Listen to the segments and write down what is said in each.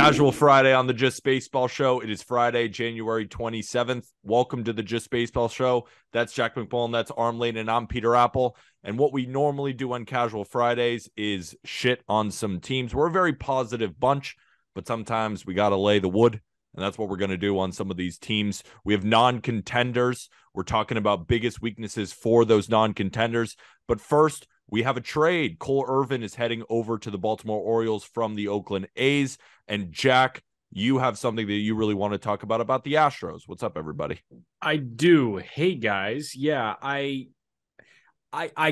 Casual Friday on the Just Baseball Show. It is Friday, January 27th. Welcome to the Just Baseball Show. That's Jack McMullen, that's Aram Lane, and I'm Peter Apple. And what we normally do on Casual Fridays is shit on some teams. We're a very positive bunch, but sometimes we got to lay the wood, and that's what we're going to do on some of these teams. We have non-contenders. We're talking about biggest weaknesses for those non-contenders. But first, we have a trade. Cole Irvin is heading over to the Baltimore Orioles from the Oakland A's. And Jack, you have something that you really want to talk about the Astros. What's up, everybody? I do. Hey, guys. Yeah, I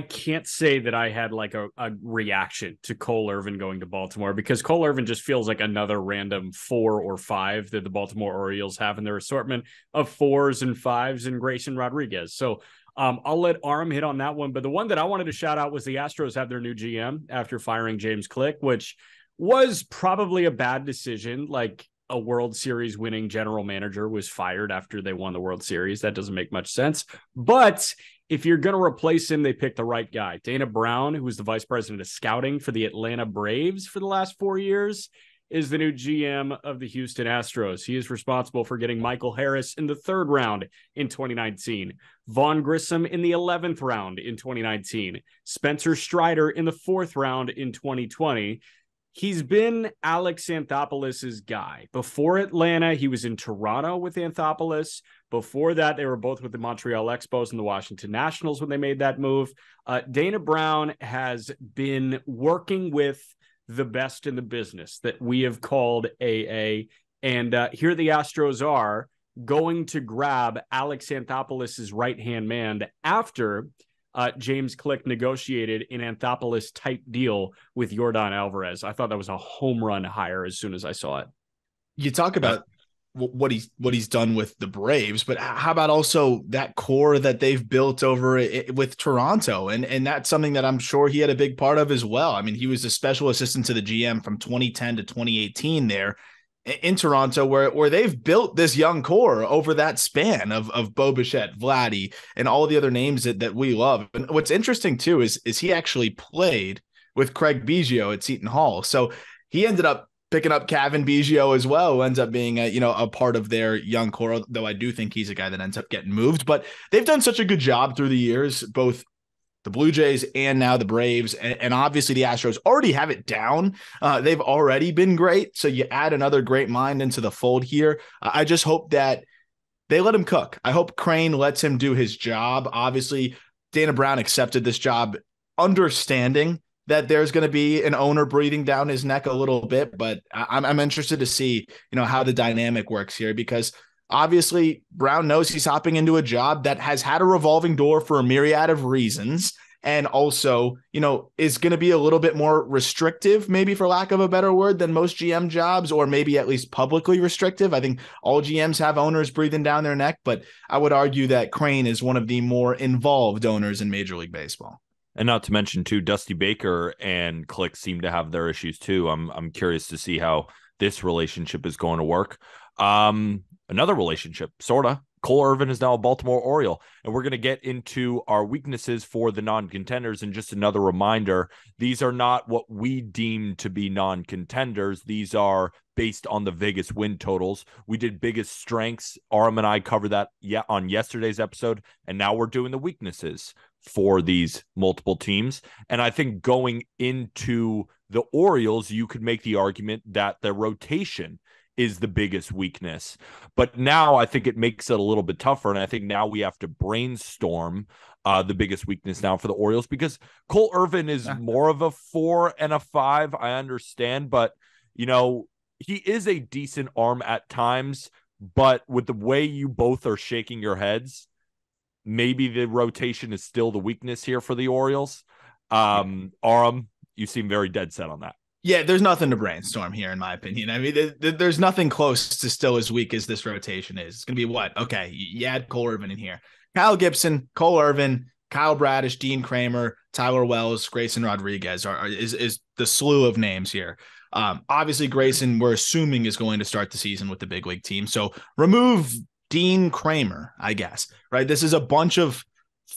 can't say that I had like a reaction to Cole Irvin going to Baltimore, because Cole Irvin just feels like another random 4 or 5 that the Baltimore Orioles have in their assortment of 4s and 5s and Grayson Rodriguez. So I'll let Aram hit on that one. But the one that I wanted to shout out was the Astros have their new GM after firing James Click, which was probably a bad decision. Like, a World Series winning general manager was fired after they won the World Series. That doesn't make much sense. But if you're going to replace him, they picked the right guy. Dana Brown, who was the vice president of scouting for the Atlanta Braves for the last 4 years, is the new GM of the Houston Astros. He is responsible for getting Michael Harris in the 3rd round in 2019, Vaughn Grissom in the 11th round in 2019, Spencer Strider in the 4th round in 2020. He's been Alex Anthopoulos' guy. Before Atlanta, he was in Toronto with Anthopoulos. Before that, they were both with the Montreal Expos and the Washington Nationals when they made that move. Dana Brown has been working with the best in the business that we have called AA. And here the Astros are going to grab Alex Anthopoulos' right-hand man after James Click negotiated an Anthopoulos-type deal with Yordan Alvarez. I thought that was a home run hire as soon as I saw it. You talk about what he's done with the Braves, but how about also that core that they've built over with Toronto? And that's something that I'm sure he had a big part of as well. I mean, he was a special assistant to the GM from 2010 to 2018 there in Toronto, where they've built this young core over that span of Bo Bichette, Vladdy, and all the other names that we love. And what's interesting too is he actually played with Craig Biggio at Seton Hall. So he ended up picking up Kevin Biggio as well, who ends up being a part of their young core, though I do think he's a guy that ends up getting moved. But they've done such a good job through the years, both the Blue Jays and now the Braves, and obviously the Astros already have it down. They've already been great, so you add another great mind into the fold here. I just hope that they let him cook. I hope Crane lets him do his job. Obviously, Dana Brown accepted this job understanding that there's going to be an owner breathing down his neck a little bit, but I'm interested to see, how the dynamic works here, because obviously Brown knows he's hopping into a job that has had a revolving door for a myriad of reasons, and also, is going to be a little bit more restrictive, maybe for lack of a better word, than most GM jobs, or maybe at least publicly restrictive. I think all GMs have owners breathing down their neck, but I would argue that Crane is one of the more involved owners in Major League Baseball. And not to mention, too, Dusty Baker and Click seem to have their issues, too. I'm curious to see how this relationship is going to work. Another relationship, sort of. Cole Irvin is now a Baltimore Oriole, and we're going to get into our weaknesses for the non-contenders. And just another reminder, these are not what we deem to be non-contenders. These are based on the Vegas win totals. We did biggest strengths. Aram and I covered that on yesterday's episode, and now we're doing the weaknesses for these multiple teams. And I think going into the Orioles, you could make the argument that their rotation is the biggest weakness. But now I think it makes it a little bit tougher. And I think now we have to brainstorm the biggest weakness now for the Orioles, because Cole Irvin is more of a 4 and a 5. I understand, but he is a decent arm at times, but with the way you both are shaking your heads, maybe the rotation is still the weakness here for the Orioles. Aram, you seem very dead set on that. Yeah, there's nothing to brainstorm here, in my opinion. I mean, there's nothing close to still as weak as this rotation is. It's going to be what? Okay, you add Cole Irvin in here. Kyle Gibson, Cole Irvin, Kyle Bradish, Dean Kramer, Tyler Wells, Grayson Rodriguez is the slew of names here. Obviously, Grayson, we're assuming, is going to start the season with the big league team. So remove Dean Kramer, I guess, right? This is a bunch of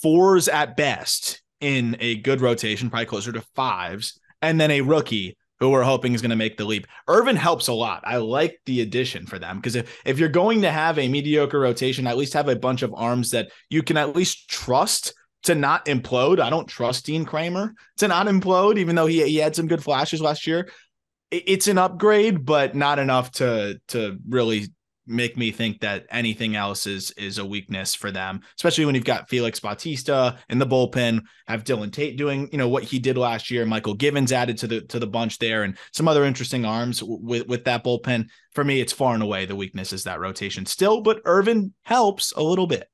4s at best in a good rotation, probably closer to 5s, and then a rookie who we're hoping is going to make the leap. Irvin helps a lot. I like the addition for them because if you're going to have a mediocre rotation, at least have a bunch of arms that you can at least trust to not implode. I don't trust Dean Kramer to not implode, even though he had some good flashes last year. It's an upgrade, but not enough to really make me think that anything else is a weakness for them, especially when you've got Felix Bautista in the bullpen, have Dylan Tate doing, what he did last year, Michael Givens added to the bunch there, and some other interesting arms with that bullpen. For me, it's far and away the weakness is that rotation still, but Irvin helps a little bit.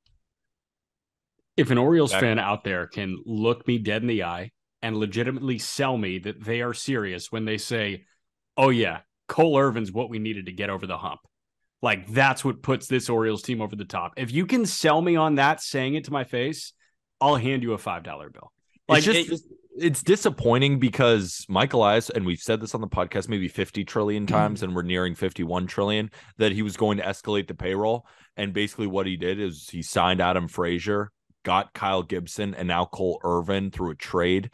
If an Orioles fan out there can look me dead in the eye and legitimately sell me that they are serious when they say, oh yeah, Cole Irvin's what we needed to get over the hump. Like, that's what puts this Orioles team over the top. If you can sell me on that, saying it to my face, I'll hand you a $5 bill. Like, it's disappointing because Michael Elias, and we've said this on the podcast maybe 50 trillion times, and we're nearing 51 trillion, that he was going to escalate the payroll. And basically what he did is he signed Adam Frazier, got Kyle Gibson, and now Cole Irvin through a trade.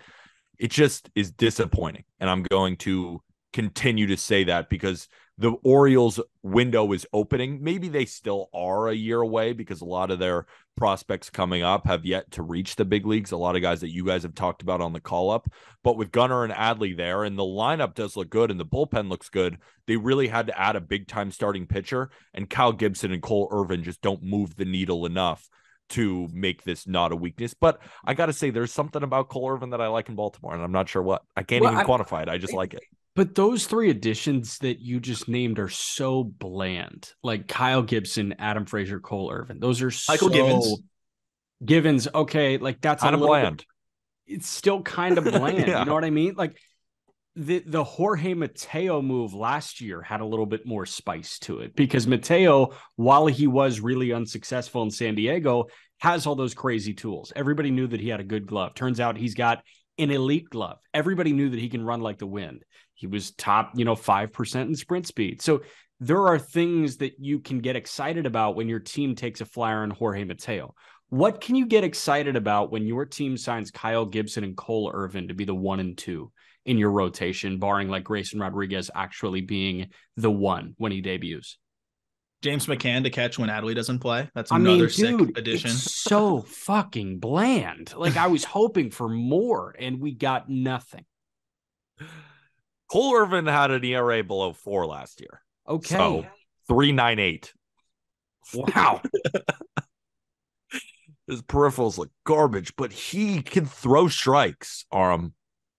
It just is disappointing. And I'm going to continue to say that because the Orioles window is opening. Maybe they still are a year away because a lot of their prospects coming up have yet to reach the big leagues. A lot of guys that you guys have talked about on the call up, but with Gunnar and Adley there, and the lineup does look good and the bullpen looks good, they really had to add a big time starting pitcher, and Kyle Gibson and Cole Irvin just don't move the needle enough to make this not a weakness. But I got to say, there's something about Cole Irvin that I like in Baltimore, and I'm not sure what. I can't even quantify it. I just like it. But those three additions that you just named are so bland. Like Kyle Gibson, Adam Frazier, Cole Irvin. Those are Michael Givens. Okay, like that's kind of bland. It's still kind of bland. Yeah. You know what I mean? Like the Jorge Mateo move last year had a little bit more spice to it because Mateo, while he was really unsuccessful in San Diego, has all those crazy tools. Everybody knew that he had a good glove. Turns out he's got an elite glove. Everybody knew that he can run like the wind. He was top, 5% in sprint speed. So there are things that you can get excited about when your team takes a flyer on Jorge Mateo. What can you get excited about when your team signs Kyle Gibson and Cole Irvin to be the 1 and 2 in your rotation, barring like Grayson Rodriguez actually being the one when he debuts? James McCann to catch when Adley doesn't play. That's another sick addition. It's so fucking bland. Like I was hoping for more and we got nothing. Cole Irvin had an ERA below 4 last year. Okay. So 3.98. Wow. His peripherals look garbage, but he can throw strikes, Aram.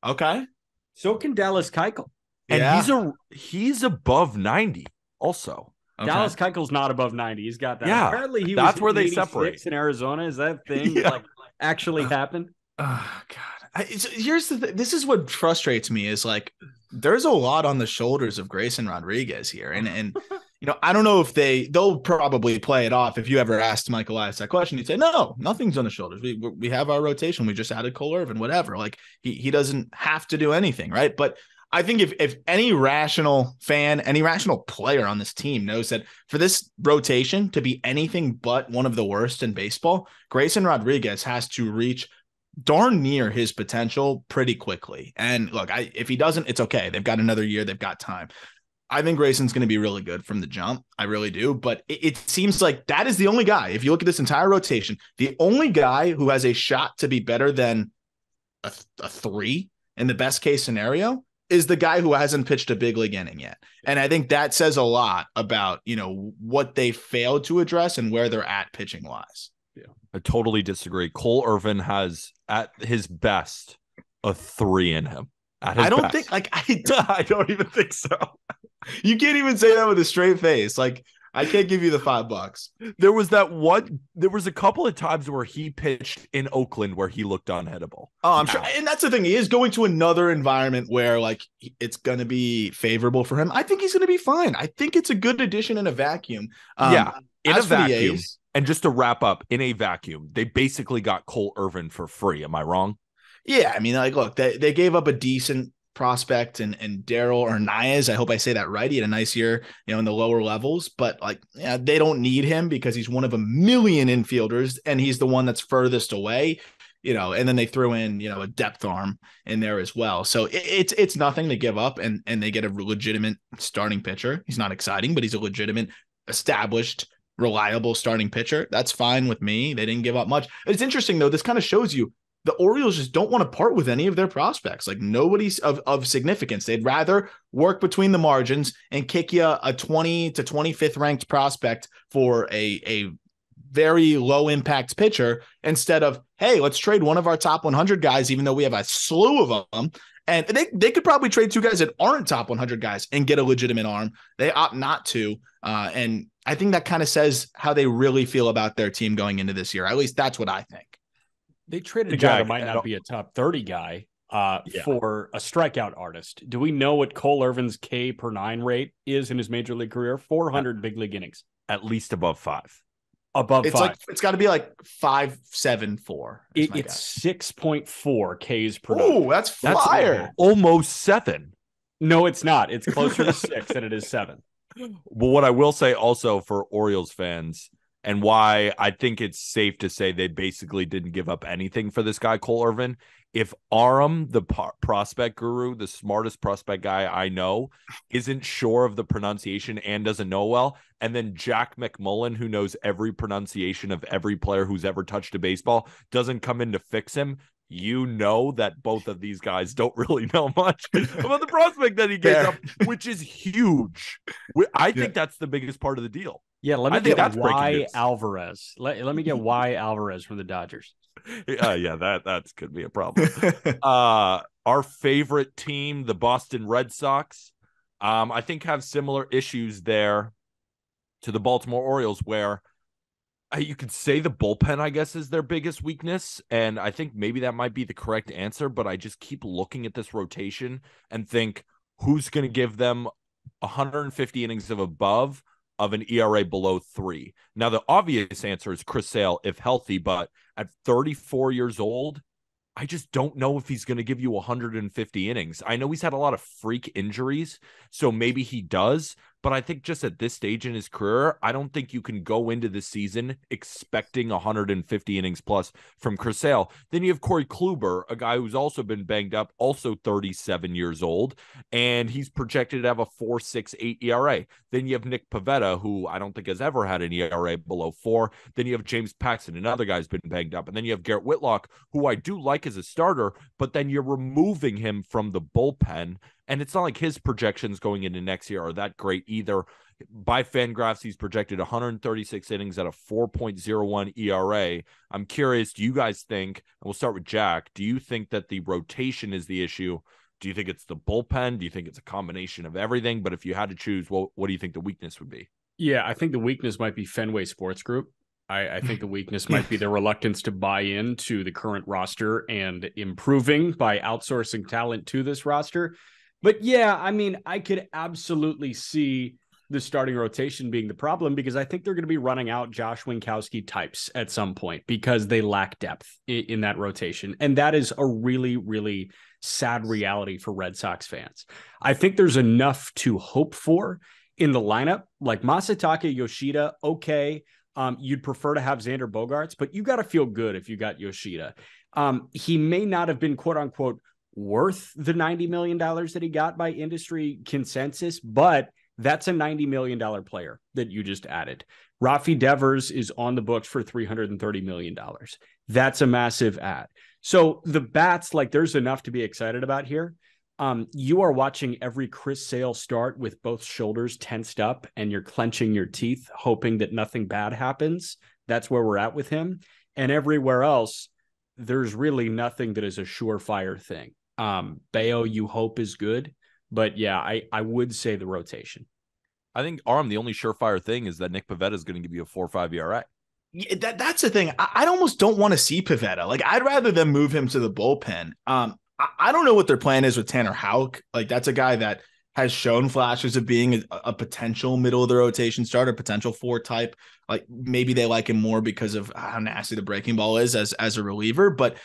Okay. So can Dallas Keuchel. And he's above 90 also. Okay. Dallas Keuchel's not above 90. He's got that. Yeah, apparently that's where they separate in Arizona. Is that thing like actually happened? Oh God. Here's the thing. This is what frustrates me is like, there's a lot on the shoulders of Grayson Rodriguez here. And I don't know if they'll probably play it off. If you ever asked Michael Elias that question, he'd say, no, nothing's on the shoulders. We have our rotation. We just added Cole Irvin, whatever. Like he doesn't have to do anything. Right. But I think if any rational fan, any rational player on this team knows that for this rotation to be anything but one of the worst in baseball, Grayson Rodriguez has to reach darn near his potential pretty quickly. And look, if he doesn't, it's okay. They've got another year. They've got time. I think Grayson's going to be really good from the jump. I really do. But it seems like that is the only guy, if you look at this entire rotation, the only guy who has a shot to be better than a 3 in the best case scenario is the guy who hasn't pitched a big league inning yet. And I think that says a lot about, what they failed to address and where they're at pitching wise. Yeah, I totally disagree. Cole Irvin has at his best a 3 in him. I don't think I don't even think so. You can't even say that with a straight face. Like, I can't give you the $5. There was a couple of times where he pitched in Oakland where he looked unhittable. Oh, I'm sure. And that's the thing. He is going to another environment where like it's going to be favorable for him. I think he's going to be fine. I think it's a good addition in a vacuum. In a vacuum. And just to wrap up, in a vacuum, they basically got Cole Irvin for free. Am I wrong? Yeah. I mean, like, look, they gave up a decent prospect and Daryl Arnaiz. I hope I say that right. He had a nice year, in the lower levels, but they don't need him because he's one of a million infielders and he's the one that's furthest away. and then they threw in, a depth arm in there as well. So it's nothing to give up, and they get a legitimate starting pitcher. He's not exciting, but he's a legitimate, established, reliable starting pitcher. That's fine with me. They didn't give up much. It's interesting though. This kind of shows you the Orioles just don't want to part with any of their prospects. Like nobody's of significance. They'd rather work between the margins and kick you a 20 to 25th ranked prospect for a very low impact pitcher instead of, hey, let's trade one of our top 100 guys, even though we have a slew of them. And they could probably trade two guys that aren't top 100 guys and get a legitimate arm. They opt not to. And I think that kind of says how they really feel about their team going into this year. At least that's what I think. They traded a guy that might not be a top 30 guy for a strikeout artist. Do we know what Cole Irvin's K per 9 rate is in his major league career? 400 big league innings. At least above 5. Above it's 5. Like it's got to be like 5.74. It's 6.4 Ks per 9. Oh, that's fire. Almost 7. No, it's not. It's closer to 6 than it is 7. Well, what I will say also for Orioles fans, and why I think it's safe to say they basically didn't give up anything for this guy, Cole Irvin. If Aram, the prospect guru, the smartest prospect guy I know, isn't sure of the pronunciation and doesn't know well, and then Jack McMullen, who knows every pronunciation of every player who's ever touched a baseball, doesn't come in to fix him, you know that both of these guys don't really know much about the prospect that he gave up, which is huge. I think that's the biggest part of the deal. Yeah, let me get Y Alvarez. Let me get Y Alvarez from the Dodgers. That could be a problem. Our favorite team, the Boston Red Sox, I think have similar issues there to the Baltimore Orioles, where you could say the bullpen, I guess, is their biggest weakness. And I think maybe that might be the correct answer, but I just keep looking at this rotation and think, who's going to give them 150 innings of above of an ERA below 3? Now, the obvious answer is Chris Sale, if healthy, but at 34 years old, I just don't know if he's going to give you 150 innings. I know he's had a lot of freak injuries, so maybe he does, but I think just at this stage in his career, I don't think you can go into the season expecting 150 innings plus from Chris Sale. Then you have Corey Kluber, a guy who's also been banged up, also 37 years old, and he's projected to have a 4.68 ERA. Then you have Nick Pivetta, who I don't think has ever had an ERA below 4. Then you have James Paxton, another guy's been banged up. And then you have Garrett Whitlock, who I do like as a starter, but then you're removing him from the bullpen. And it's not like his projections going into next year are that great either. By Fangraphs, he's projected 136 innings at a 4.01 ERA. I'm curious, do you guys think, and we'll start with Jack, do you think that the rotation is the issue? Do you think it's the bullpen? Do you think it's a combination of everything? But if you had to choose, what do you think the weakness would be? Yeah, I think the weakness might be Fenway Sports Group. I think the weakness might be the reluctance to buy into the current roster and improving by outsourcing talent to this roster. But yeah, I mean, I could absolutely see the starting rotation being the problem, because I think they're going to be running out Josh Winkowski types at some point because they lack depth in that rotation. And that is a really, really sad reality for Red Sox fans. I think there's enough to hope for in the lineup, like Masataka Yoshida. Okay. You'd prefer to have Xander Bogaerts, but you got to feel good if you got Yoshida. He may not have been quote unquote worth the $90 million that he got by industry consensus, but that's a $90 million player that you just added. Rafi Devers is on the books for $330 million. That's a massive add. So the bats, like, there's enough to be excited about here. You are watching every Chris Sale start with both shoulders tensed up and you're clenching your teeth, hoping that nothing bad happens. That's where we're at with him. And everywhere else, there's really nothing that is a surefire thing. Bayo, you hope, is good. But yeah, I would say the rotation. I think, Aram, the only surefire thing is that Nick Pivetta is going to give you a 4.5 ERA. Yeah, that's the thing. I almost don't want to see Pivetta. Like, I'd rather them move him to the bullpen. I don't know what their plan is with Tanner Houck. Like, that's a guy that has shown flashes of being a potential middle of the rotation starter, potential 4 type. Like, maybe they like him more because of how nasty the breaking ball is as a reliever. But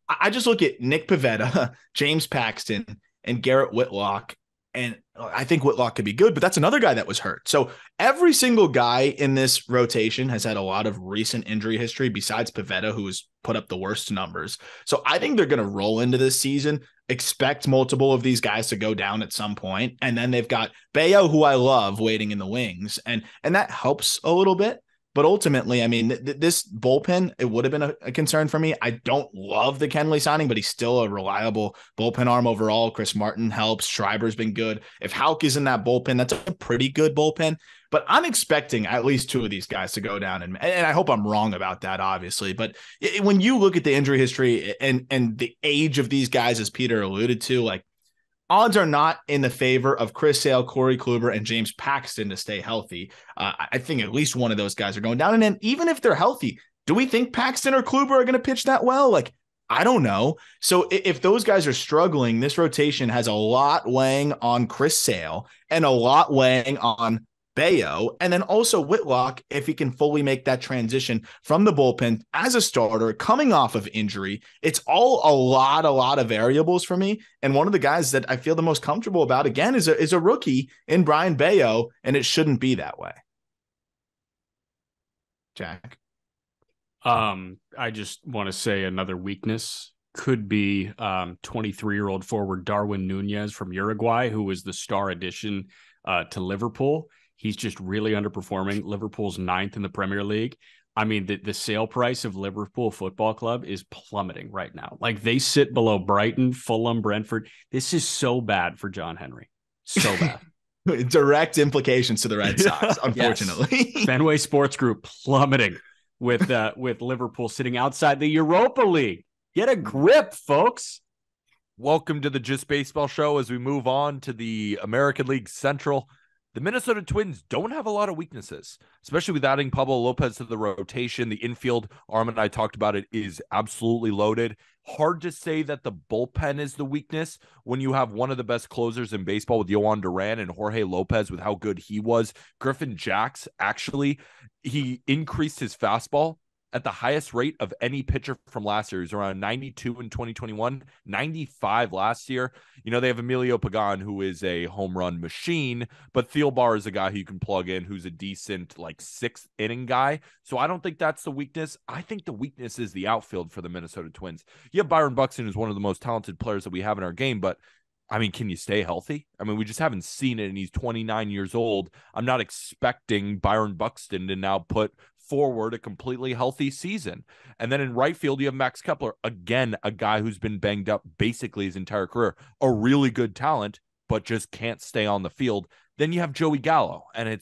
I just look at Nick Pivetta, James Paxton, and Garrett Whitlock, and I think Whitlock could be good, but that's another guy that was hurt. So every single guy in this rotation has had a lot of recent injury history besides Pivetta, who has put up the worst numbers. So I think they're going to roll into this season, expect multiple of these guys to go down at some point, and then they've got Bayo, who I love, waiting in the wings, and that helps a little bit. But ultimately, I mean, this bullpen, it would have been a concern for me. I don't love the Kenley signing, but he's still a reliable bullpen arm overall. Chris Martin helps. Schreiber's been good. If Houck is in that bullpen, that's a pretty good bullpen. But I'm expecting at least two of these guys to go down. And I hope I'm wrong about that, obviously. But when you look at the injury history and the age of these guys, as Peter alluded to, like, odds are not in the favor of Chris Sale, Corey Kluber, and James Paxton to stay healthy. I think at least one of those guys are going down. And then even if they're healthy, do we think Paxton or Kluber are going to pitch that well? Like, I don't know. So if those guys are struggling, this rotation has a lot weighing on Chris Sale and a lot weighing on Bayo, and then also Whitlock, if he can fully make that transition from the bullpen as a starter coming off of injury. It's all a lot of variables for me. And one of the guys that I feel the most comfortable about, again, is a rookie in Brian Bayo, and it shouldn't be that way. Jack? I just want to say another weakness could be 23-year-old forward Darwin Nunez from Uruguay, who was the star addition to Liverpool. He's just really underperforming. Liverpool's 9th in the Premier League. I mean, the sale price of Liverpool Football Club is plummeting right now. Like, they sit below Brighton, Fulham, Brentford. This is so bad for John Henry. So bad. Direct implications to the Red Sox, unfortunately. Yes. Fenway Sports Group plummeting with Liverpool sitting outside the Europa League. Get a grip, folks. Welcome to the Just Baseball Show as we move on to the American League Central. The Minnesota Twins don't have a lot of weaknesses, especially with adding Pablo Lopez to the rotation. The infield, Aram and I talked about it, is absolutely loaded. Hard to say that the bullpen is the weakness when you have one of the best closers in baseball with Yohan Duran and Jorge Lopez with how good he was. Griffin Jacks, actually, he increased his fastball at the highest rate of any pitcher from last year. He was around 92 in 2021, 95 last year. You know, they have Emilio Pagan, who is a home run machine, but Thielbar is a guy who you can plug in, who's a decent, like, 6th inning guy. So I don't think that's the weakness. I think the weakness is the outfield for the Minnesota Twins. You have Byron Buxton, who's one of the most talented players that we have in our game, but I mean, can you stay healthy? I mean, we just haven't seen it, and he's 29 years old. I'm not expecting Byron Buxton to now put forward a completely healthy season. And then in right field, you have Max Kepler, again, a guy who's been banged up basically his entire career, a really good talent, but just can't stay on the field. Then you have Joey Gallo, and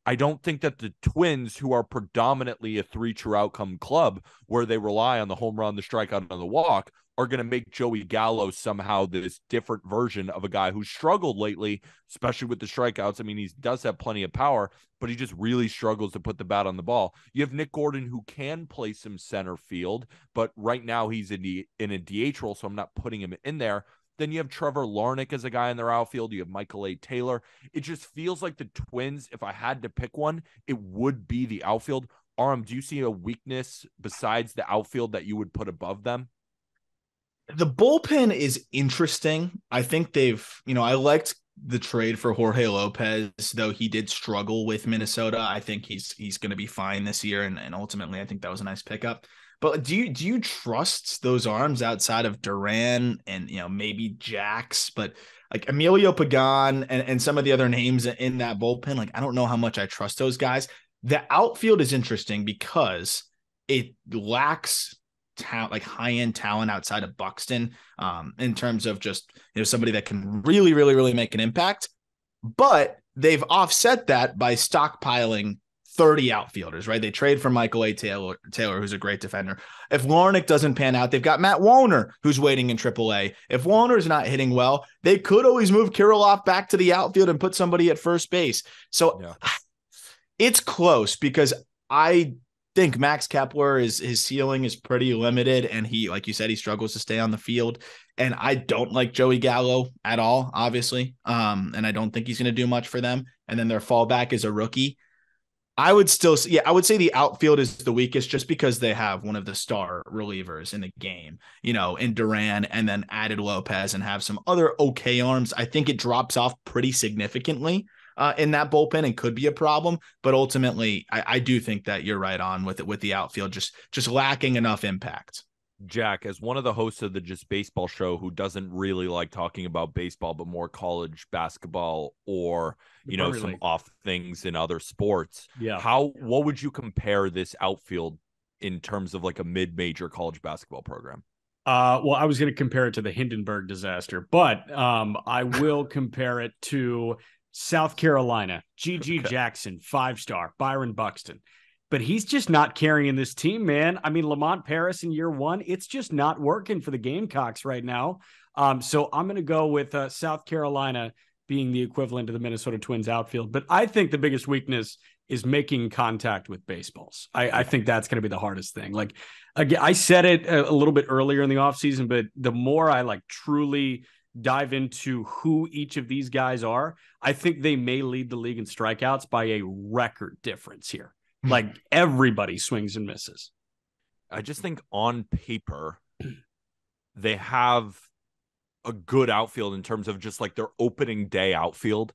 I don't think that the Twins, who are predominantly a 3 true outcome club where they rely on the home run, the strikeout, and the walk, are going to make Joey Gallo somehow this different version of a guy who struggled lately, especially with the strikeouts. I mean, he does have plenty of power, but he just really struggles to put the bat on the ball. You have Nick Gordon, who can play some center field, but right now he's in a DH role, so I'm not putting him in there. Then you have Trevor Larnach as a guy in their outfield. You have Michael A. Taylor. It just feels like the Twins, if I had to pick one, it would be the outfield. Aram, do you see a weakness besides the outfield that you would put above them? The bullpen is interesting. I think I liked the trade for Jorge Lopez, though he did struggle with Minnesota. I think he's going to be fine this year. And ultimately, I think that was a nice pickup. But do you trust those arms outside of Duran and, maybe Jax, but like Emilio Pagan and some of the other names in that bullpen? Like, I don't know how much I trust those guys. The outfield is interesting because it lacks like high-end talent outside of Buxton in terms of just somebody that can really, really, really make an impact. But they've offset that by stockpiling 30 outfielders, right? They trade for Michael A. Taylor, who's a great defender. If Larnach doesn't pan out, they've got Matt Wallner, who's waiting in AAA. If Wallner's not hitting well, they could always move Kirilloff back to the outfield and put somebody at first base. So It's close because I think Max Kepler his ceiling is pretty limited, and he, like you said, he struggles to stay on the field. And I don't like Joey Gallo at all, obviously. And I don't think he's going to do much for them. And then their fallback is a rookie. I would still say, yeah, I would say the outfield is the weakest just because they have one of the star relievers in the game, in Duran, and then added Lopez and have some other okay arms. I think it drops off pretty significantly in that bullpen and could be a problem. But ultimately, I do think that you're right on with it, with the outfield just lacking enough impact. Jack, as one of the hosts of the Just Baseball show who doesn't really like talking about baseball, but more college basketball or, some off things in other sports. Yeah. What would you compare this outfield in terms of like a mid-major college basketball program? Well, I was going to compare it to the Hindenburg disaster, but I will compare it to South Carolina, G.G. Jackson, 5-star, Byron Buxton. But he's just not carrying this team, man. I mean, Lamont Paris in year one, it's just not working for the Gamecocks right now. So I'm going to go with South Carolina being the equivalent to the Minnesota Twins outfield. But I think the biggest weakness is making contact with baseballs. I think that's going to be the hardest thing. Like, again, I said it a little bit earlier in the offseason, but the more I truly dive into who each of these guys are, I think they may lead the league in strikeouts by a record difference here. Like, everybody swings and misses. I just think on paper, they have a good outfield in terms of just like their opening day outfield.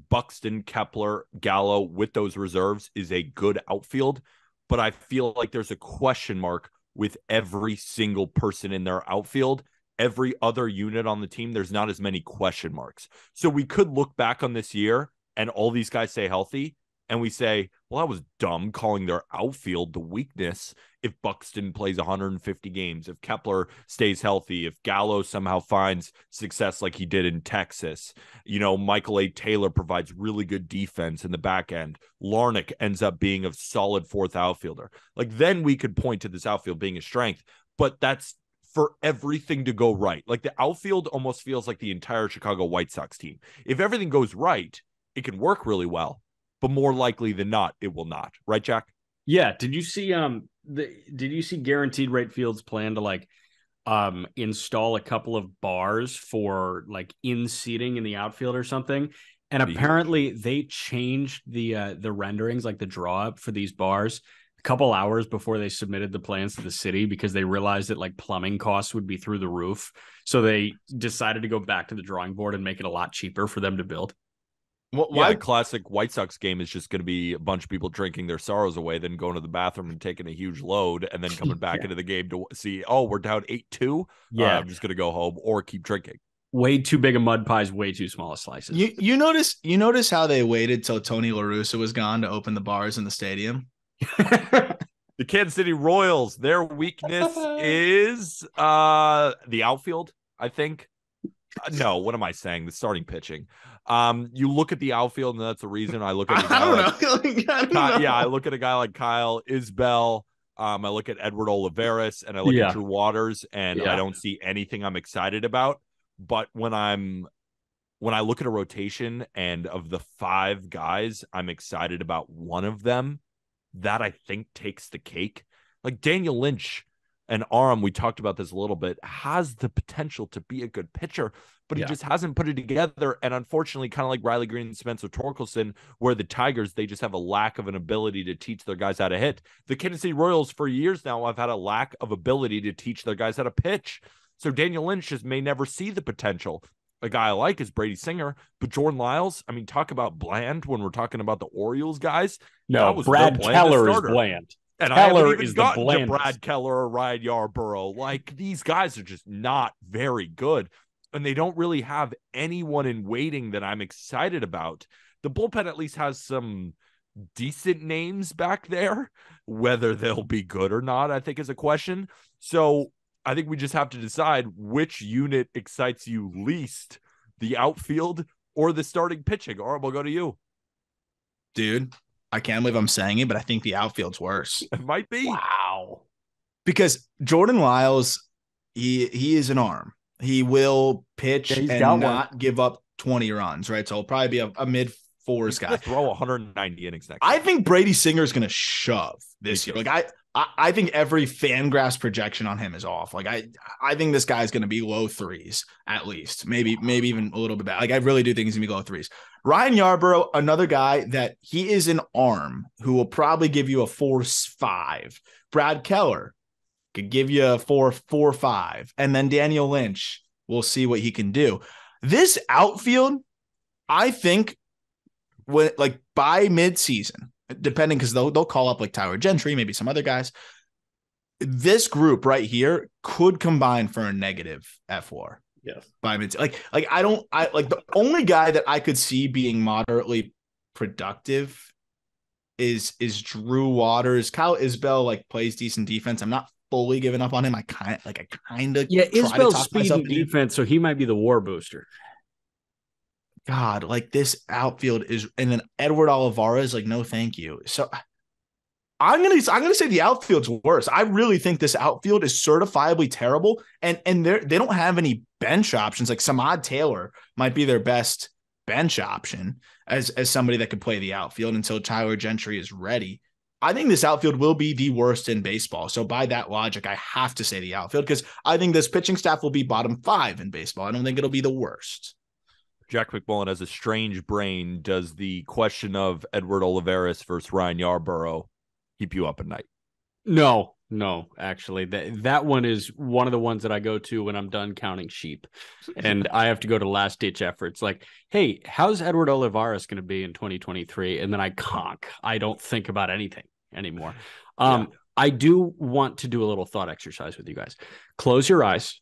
Buxton, Kepler, Gallo with those reserves is a good outfield. But I feel like there's a question mark with every single person in their outfield. Every other unit on the team, there's not as many question marks. So we could look back on this year and all these guys stay healthy. And we say, well, that was dumb calling their outfield the weakness if Buxton plays 150 games, if Kepler stays healthy, if Gallo somehow finds success like he did in Texas. Michael A. Taylor provides really good defense in the back end. Larnach ends up being a solid fourth outfielder. Like, then we could point to this outfield being a strength, but that's for everything to go right. Like, the outfield almost feels like the entire Chicago White Sox team. If everything goes right, it can work really well. But more likely than not, it will not. Right, Jack? Yeah. Did you see Guaranteed Rate Field's plan to install a couple of bars for in seating in the outfield or something? And apparently they changed the renderings, like the draw up for these bars, a couple hours before they submitted the plans to the city because they realized that plumbing costs would be through the roof. So they decided to go back to the drawing board and make it a lot cheaper for them to build. Why? Yeah, classic White Sox game is just going to be a bunch of people drinking their sorrows away, then going to the bathroom and taking a huge load, and then coming back into the game to see, we're down 8-2. Yeah, I'm just going to go home or keep drinking. Way too big a mud pies, way too small a slices. You notice how they waited till Tony La Russa was gone to open the bars in the stadium? The Kansas City Royals, their weakness is the outfield, I think. No, what am I saying? The starting pitching. You look at the outfield, and that's the reason I look at. I don't know. Yeah, I look at a guy like Kyle Isbell. I look at Edward Olivares, and I look at Drew Waters, and I don't see anything I'm excited about. But when I look at a rotation, and of the 5 guys, I'm excited about one of them. That I think takes the cake. Like Daniel Lynch and Aram, we talked about this a little bit, has the potential to be a good pitcher, but he just hasn't put it together. And unfortunately, kind of like Riley Green and Spencer Torkelson, where the Tigers, they just have a lack of an ability to teach their guys how to hit. The Kansas City Royals, for years now, have had a lack of ability to teach their guys how to pitch. So Daniel Lynch just may never see the potential. A guy I like is Brady Singer, but Jordan Lyles, I mean, talk about bland when we're talking about the Orioles guys. No, Brad Keller is bland. And Keller I haven't even gotten to Brad Keller or Ryan Yarborough. Like, these guys are just not very good, and they don't really have anyone in waiting that I'm excited about. The bullpen at least has some decent names back there. Whether they'll be good or not, I think, is a question. So I think we just have to decide which unit excites you least, the outfield or the starting pitching. Or we'll go to you. Dude, I can't believe I'm saying it, but I think the outfield's worse. It might be. Wow. Because Jordan Lyles, he is an arm. He will pitch and not give up 20 runs, right? So he'll probably be a mid-4s guy. Throw 190 innings next I think Brady Singer is going to shove this year. Like, I think every Fangraphs projection on him is off. Like I think this guy's going to be low threes at least, maybe even a little bit bad. Like I really do think he's going to be low threes. Ryan Yarbrough, another guy that he is an arm who will probably give you a 4.5. Brad Keller could give you a 4.5, and then Daniel Lynch, we'll see what he can do. This outfield, I think, when like by midseason, depending, because they'll call up like Tyler Gentry, maybe some other guys. This group right here could combine for a negative F4. Yes. By mid, like the only guy that I could see being moderately productive is Drew Waters. Kyle Isbell like plays decent defense. I'm not fully giving up on him. I kind of Isbell's speed and defense, so he might be the war booster. God, like this outfield is, and then Edward Olivares, like, no, thank you. So I'm gonna say the outfield's worse. I really think this outfield is certifiably terrible, and they don't have any bench options. Like Samad Taylor might be their best bench option as somebody that could play the outfield until Tyler Gentry is ready. I think this outfield will be the worst in baseball. So by that logic, I have to say the outfield, because I think this pitching staff will be bottom 5 in baseball. I don't think it'll be the worst. Jack McMullen has a strange brain. Does the question of Edward Olivares versus Ryan Yarbrough keep you up at night? No, actually. That one is one of the ones that I go to when I'm done counting sheep. And I have to go to last-ditch efforts. Like, hey, how's Edward Olivares going to be in 2023? And then I conk. I don't think about anything anymore. I do want to do a little thought exercise with you guys. Close your eyes.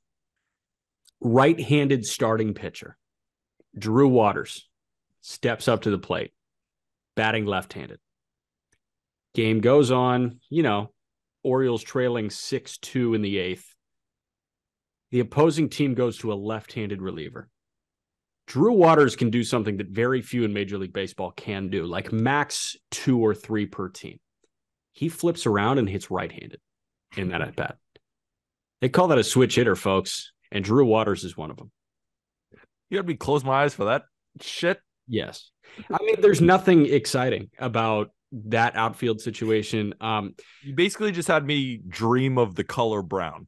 Right-handed starting pitcher. Drew Waters steps up to the plate, batting left-handed. Game goes on, Orioles trailing 6-2 in the 8th. The opposing team goes to a left-handed reliever. Drew Waters can do something that very few in Major League Baseball can do, like max 2 or 3 per team. He flips around and hits right-handed in that at-bat. They call that a switch hitter, folks, and Drew Waters is one of them. You had me close my eyes for that shit? Yes. I mean, there's nothing exciting about that outfield situation. You basically just had me dream of the color brown.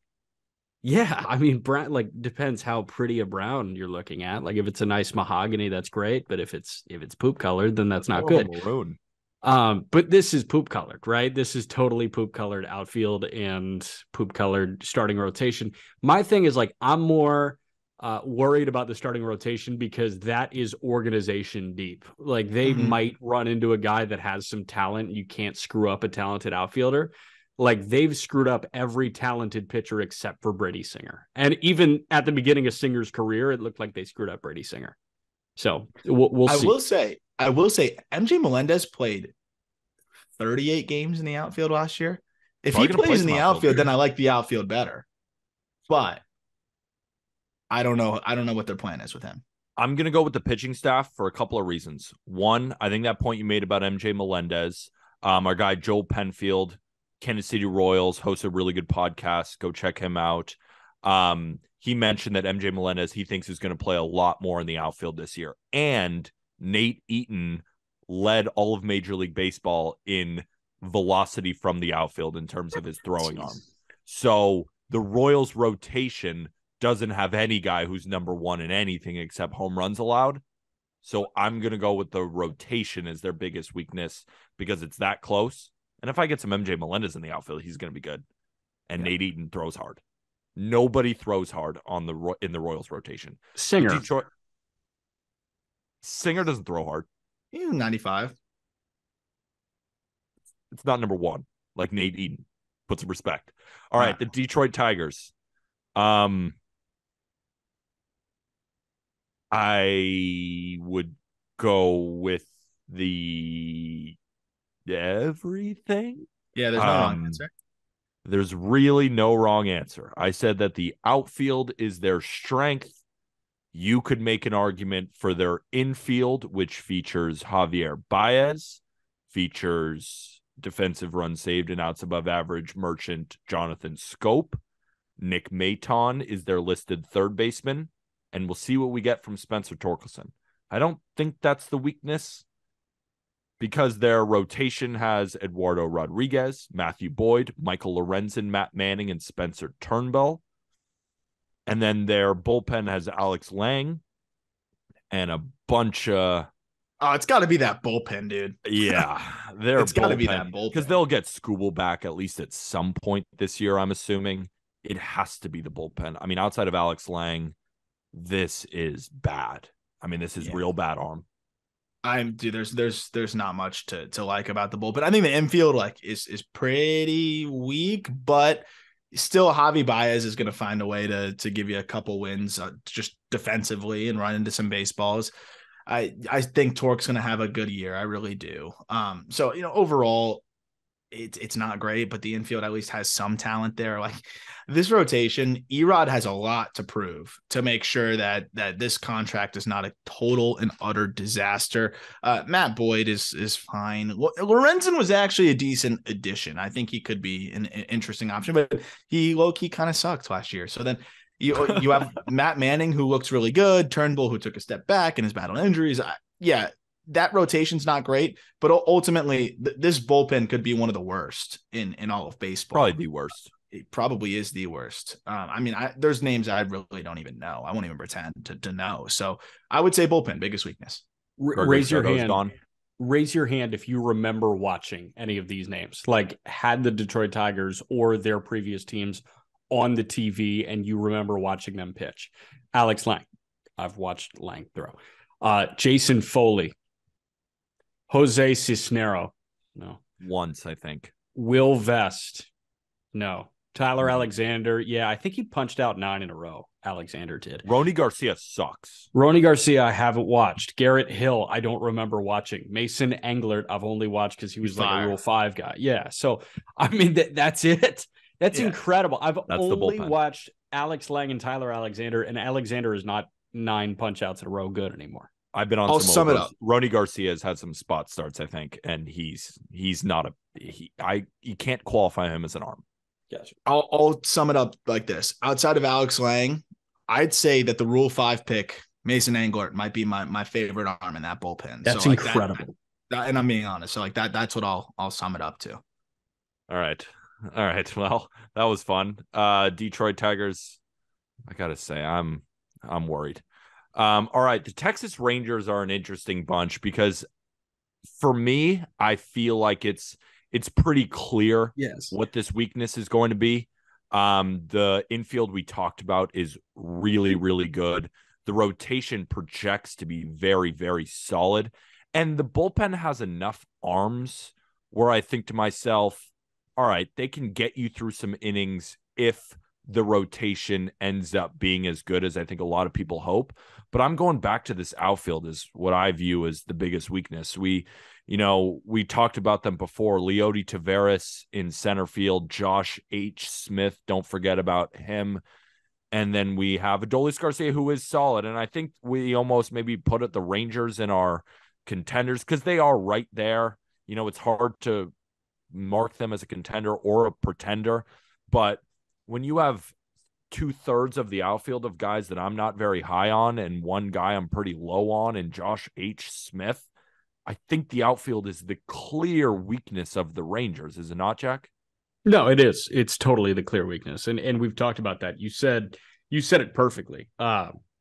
Yeah, I mean, brown, like, depends how pretty a brown you're looking at. Like, if it's a nice mahogany, that's great. But if it's poop colored, then that's not good. Maroon. But this is poop colored, right? This is totally poop colored outfield and poop colored starting rotation. My thing is, like, I'm more worried about the starting rotation because that is organization deep. Like, they might run into a guy that has some talent. You can't screw up a talented outfielder. Like, they've screwed up every talented pitcher except for Brady Singer. And even at the beginning of Singer's career, it looked like they screwed up Brady Singer. So we'll see. I will say MJ Melendez played 38 games in the outfield last year. If he plays in the outfield, then I like the outfield better. But I don't know what their plan is with him. I'm going to go with the pitching staff for a couple of reasons. One, I think that point you made about MJ Melendez, our guy Joel Penfield, Kansas City Royals, hosts a really good podcast. Go check him out. He mentioned that MJ Melendez, he thinks, is going to play a lot more in the outfield this year. And Nate Eaton led all of Major League Baseball in velocity from the outfield in terms of his throwing arm. So the Royals rotation doesn't have any guy who's number 1 in anything except home runs allowed. So I'm going to go with the rotation as their biggest weakness because it's that close. And if I get some MJ Melendez in the outfield, he's going to be good. And Nate Eaton throws hard. Nobody throws hard in the Royals rotation. Singer doesn't throw hard. 95. It's not number 1, like Nate Eaton. Put some respect. All right, the Detroit Tigers. I would go with the everything. Yeah, there's no wrong answer. There's really no wrong answer. I said that the outfield is their strength. You could make an argument for their infield, which features Javier Baez, features defensive runs saved and outs above average merchant Jonathan Scope. Nick Maton is their listed third baseman, and we'll see what we get from Spencer Torkelson. I don't think that's the weakness because their rotation has Eduardo Rodriguez, Matthew Boyd, Michael Lorenzen, Matt Manning, and Spencer Turnbull. And then their bullpen has Alex Lang and a bunch of... Oh, it's got to be that bullpen, dude. Yeah, their it's got to be that bullpen. Because they'll get Skubal back at least at some point this year, I'm assuming. It has to be the bullpen. I mean, outside of Alex Lang, this is bad. I mean, this is real bad arm. There's not much to like about the bullpen. I think the infield is pretty weak, but still Javi Baez is going to find a way to give you a couple wins just defensively and run into some baseballs. I think Torque's going to have a good year. I really do. So, overall, it's not great, but the infield at least has some talent there. Like this rotation, Erod has a lot to prove to make sure that this contract is not a total and utter disaster. Matt Boyd is fine. Lorenzen was actually a decent addition. I think he could be an interesting option, but he low-key kind of sucked last year. So then you have Matt Manning, who looks really good, Turnbull, who took a step back and is battling injuries. That rotation's not great, but ultimately this bullpen could be one of the worst in all of baseball. Probably the worst. It probably is the worst. There's names I really don't even know. I won't even pretend to know. So I would say bullpen, biggest weakness. Raise your hand. Gone. Raise your hand if you remember watching any of these names, like had the Detroit Tigers or their previous teams on the TV and you remember watching them pitch. Alex Lang. I've watched Lang throw. Jason Foley. Jose Cisnero. No. Once, I think. Will Vest. No. Tyler Alexander. Yeah, I think he punched out 9 in a row. Alexander did. Rony Garcia sucks. Rony Garcia, I haven't watched. Garrett Hill, I don't remember watching. Mason Englert, I've only watched because he was like a Rule 5 guy. Yeah, so, I mean, that's it. That's incredible. That's only watched Alex Lang and Tyler Alexander, and Alexander is not 9 punch-outs in a row good anymore. I've been on I'll some sum it up. Rony Garcia has had some spot starts, I think, and he's not you can't qualify him as an arm. Gotcha. I'll sum it up like this. Outside of Alex Lang, I'd say that the Rule 5 pick, Mason Englert, might be my favorite arm in that bullpen. That's incredible. And I'm being honest. So that's what I'll sum it up to. All right. Well, that was fun. Detroit Tigers, I gotta say, I'm worried. All right, the Texas Rangers are an interesting bunch because for me, I feel like it's pretty clear what this weakness is going to be. The infield we talked about is really, really good. The rotation projects to be very, very solid. And the bullpen has enough arms where I think to myself, all right, they can get you through some innings if the rotation ends up being as good as I think a lot of people hope. But I'm going back to this outfield is what I view as the biggest weakness. We talked about them before. Leody Taveras in center field, Josh H. Smith, don't forget about him. And then we have Adolis Garcia, who is solid. And I think we almost maybe put the Rangers in our contenders because they are right there. It's hard to mark them as a contender or a pretender. But when you have 2/3 of the outfield of guys that I'm not very high on and one guy I'm pretty low on and Josh H. Smith, I think the outfield is the clear weakness of the Rangers. Is it not, Jack? No, it is. It's totally the clear weakness. And we've talked about that. You said it perfectly.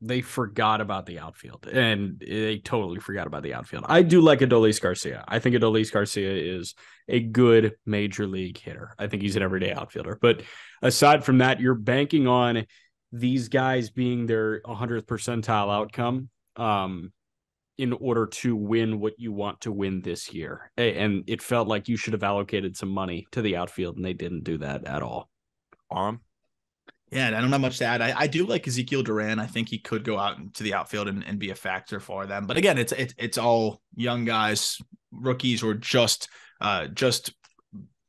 They forgot about the outfield, and they totally forgot about the outfield. I do like Adolis Garcia. I think Adolis Garcia is a good major league hitter. I think he's an everyday outfielder. But aside from that, you're banking on these guys being their 100th percentile outcome in order to win what you want to win this year. And it felt like you should have allocated some money to the outfield, and they didn't do that at all. Aram? Yeah, I don't have much to add. I do like Ezekiel Duran. I think he could go out into the outfield and be a factor for them. But again, it's all young guys, rookies, or just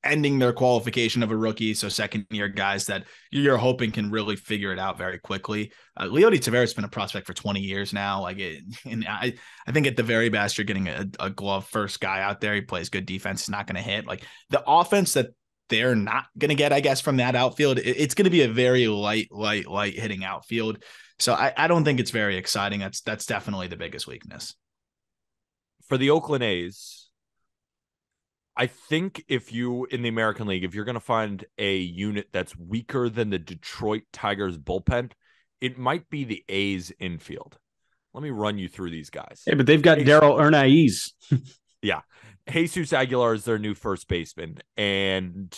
ending their qualification of a rookie. So second year guys that you're hoping can really figure it out very quickly. Leody Taveras has been a prospect for 20 years now. And I think at the very best, you're getting a glove first guy out there. He plays good defense. He's not going to hit like the offense that they're not going to get, I guess, from that outfield. It's going to be a very light hitting outfield. So I don't think it's very exciting. That's definitely the biggest weakness. For the Oakland A's, I think if you in the American League, if you're going to find a unit that's weaker than the Detroit Tigers bullpen, it might be the A's infield. Let me run you through these guys. Hey, but they've got Daryl Ernaiz. Yeah. Jesus Aguilar is their new first baseman. And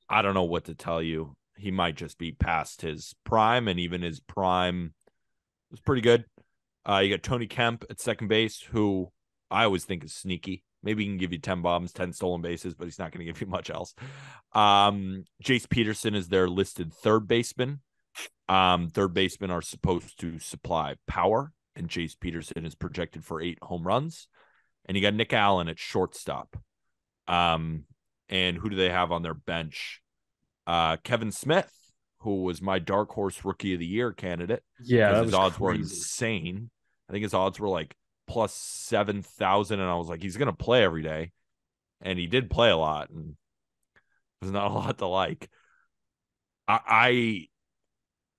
I don't know what to tell you. He might just be past his prime, and even his prime was pretty good. You got Tony Kemp at second base, who I always think is sneaky. Maybe he can give you 10 bombs, 10 stolen bases, but he's not going to give you much else. Jace Peterson is their listed third baseman. Third basemen are supposed to supply power, and Jace Peterson is projected for 8 home runs. And you got Nick Allen at shortstop. And who do they have on their bench? Kevin Smith, who was my dark horse rookie of the year candidate. Yeah, his odds were insane. I think his odds were like plus 7,000, and I was like, he's gonna play every day, and he did play a lot, and there's not a lot to like.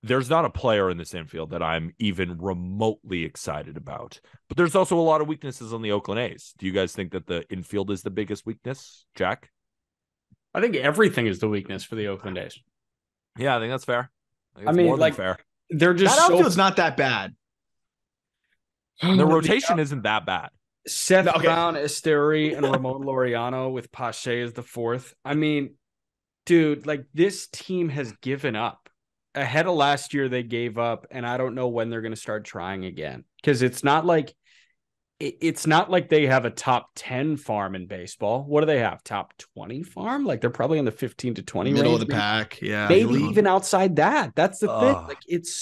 There's not a player in this infield that I'm even remotely excited about, but there's also a lot of weaknesses on the Oakland A's. Do you guys think that the infield is the biggest weakness, Jack? I think everything is the weakness for the Oakland A's. Yeah, I think that's fair. I mean, like, fair. They're just that outfield's not that bad. The rotation isn't that bad. Seth Brown, Esteri, and Ramon Laureano with Pache as the fourth. I mean, dude, like, this team has given up. Ahead of last year, they gave up, and I don't know when they're going to start trying again, because it's not like they have a top 10 farm in baseball. What do they have? Top 20 farm? Like, they're probably in the 15 to 20 middle range. Of the pack. Yeah. Maybe even outside that. That's the thing. Like, it's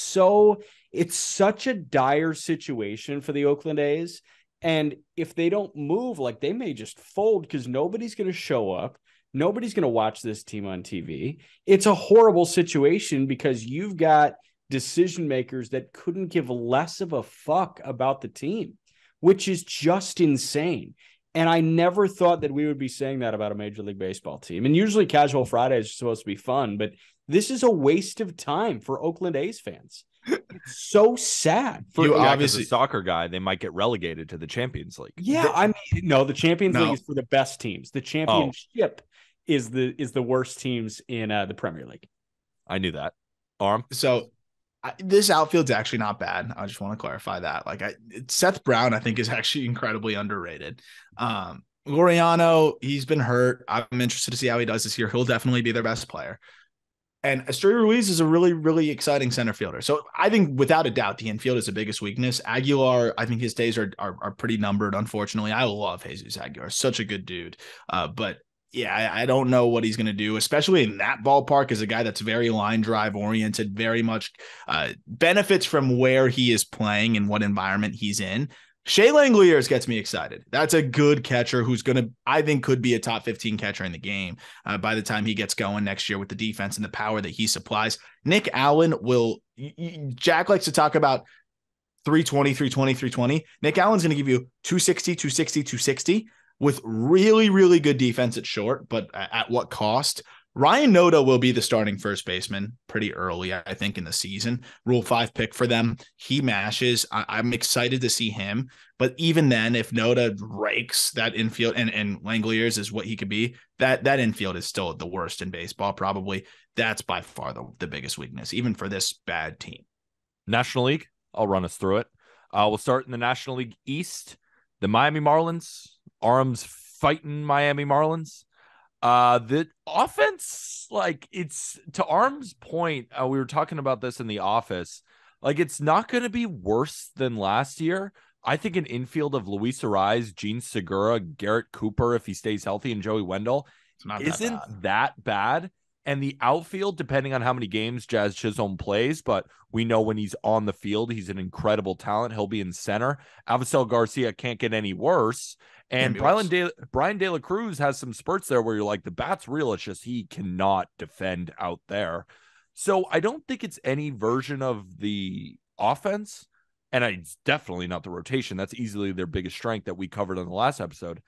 such a dire situation for the Oakland A's. And if they don't move, like, they may just fold because nobody's going to show up. Nobody's going to watch this team on TV. It's a horrible situation because you've got decision makers that couldn't give less of a fuck about the team, which is just insane. And I never thought that we would be saying that about a Major League Baseball team. And usually Casual Fridays are supposed to be fun, but this is a waste of time for Oakland A's fans. It's so sad. Obviously, as a soccer guy, they might get relegated to the Champions League. Yeah, I mean, no, the Champions League is for the best teams. The championship is the worst teams in the Premier League. I knew that. Aram? So this outfield's actually not bad. I just want to clarify that. Like, Seth Brown, I think, is actually incredibly underrated. Laureano, he's been hurt. I'm interested to see how he does this year. He'll definitely be their best player. And Esteury Ruiz is a really, really exciting center fielder. So I think without a doubt, the infield is the biggest weakness. Aguilar, I think his days are pretty numbered, unfortunately. I love Jesus Aguilar. Such a good dude. But yeah, I don't know what he's going to do, especially in that ballpark, as a guy that's very line drive oriented, very much benefits from where he is playing and what environment he's in. Shea Langeliers gets me excited. That's a good catcher who's going to, I think, could be a top 15 catcher in the game by the time he gets going next year with the defense and the power that he supplies. Nick Allen will, Jack likes to talk about 320. Nick Allen's going to give you 260 with really, really good defense at short, but at what cost? Ryan Noda will be the starting first baseman pretty early, I think, in the season. Rule 5 pick for them. He mashes. I'm excited to see him. But even then, if Noda rakes that infield and Langeliers is what he could be, that infield is still the worst in baseball, probably. That's by far the biggest weakness, even for this bad team. National League, I'll run us through it. We'll start in the National League East. The Miami Marlins. Aram's fighting Miami Marlins. The offense, like, it's to Aram's point, we were talking about this in the office, like, it's not going to be worse than last year. I think an infield of Luis Arraez, Gene Segura, Garrett Cooper, if he stays healthy, and Joey Wendell isn't that bad. And the outfield, depending on how many games Jazz Chisholm plays, but we know when he's on the field, he's an incredible talent. He'll be in center. Avisel Garcia can't get any worse. And Brian De La Cruz has some spurts there where you're like, the bat's real. It's just he cannot defend out there. So I don't think it's any version of the offense. And it's definitely not the rotation. That's easily their biggest strength that we covered on the last episode.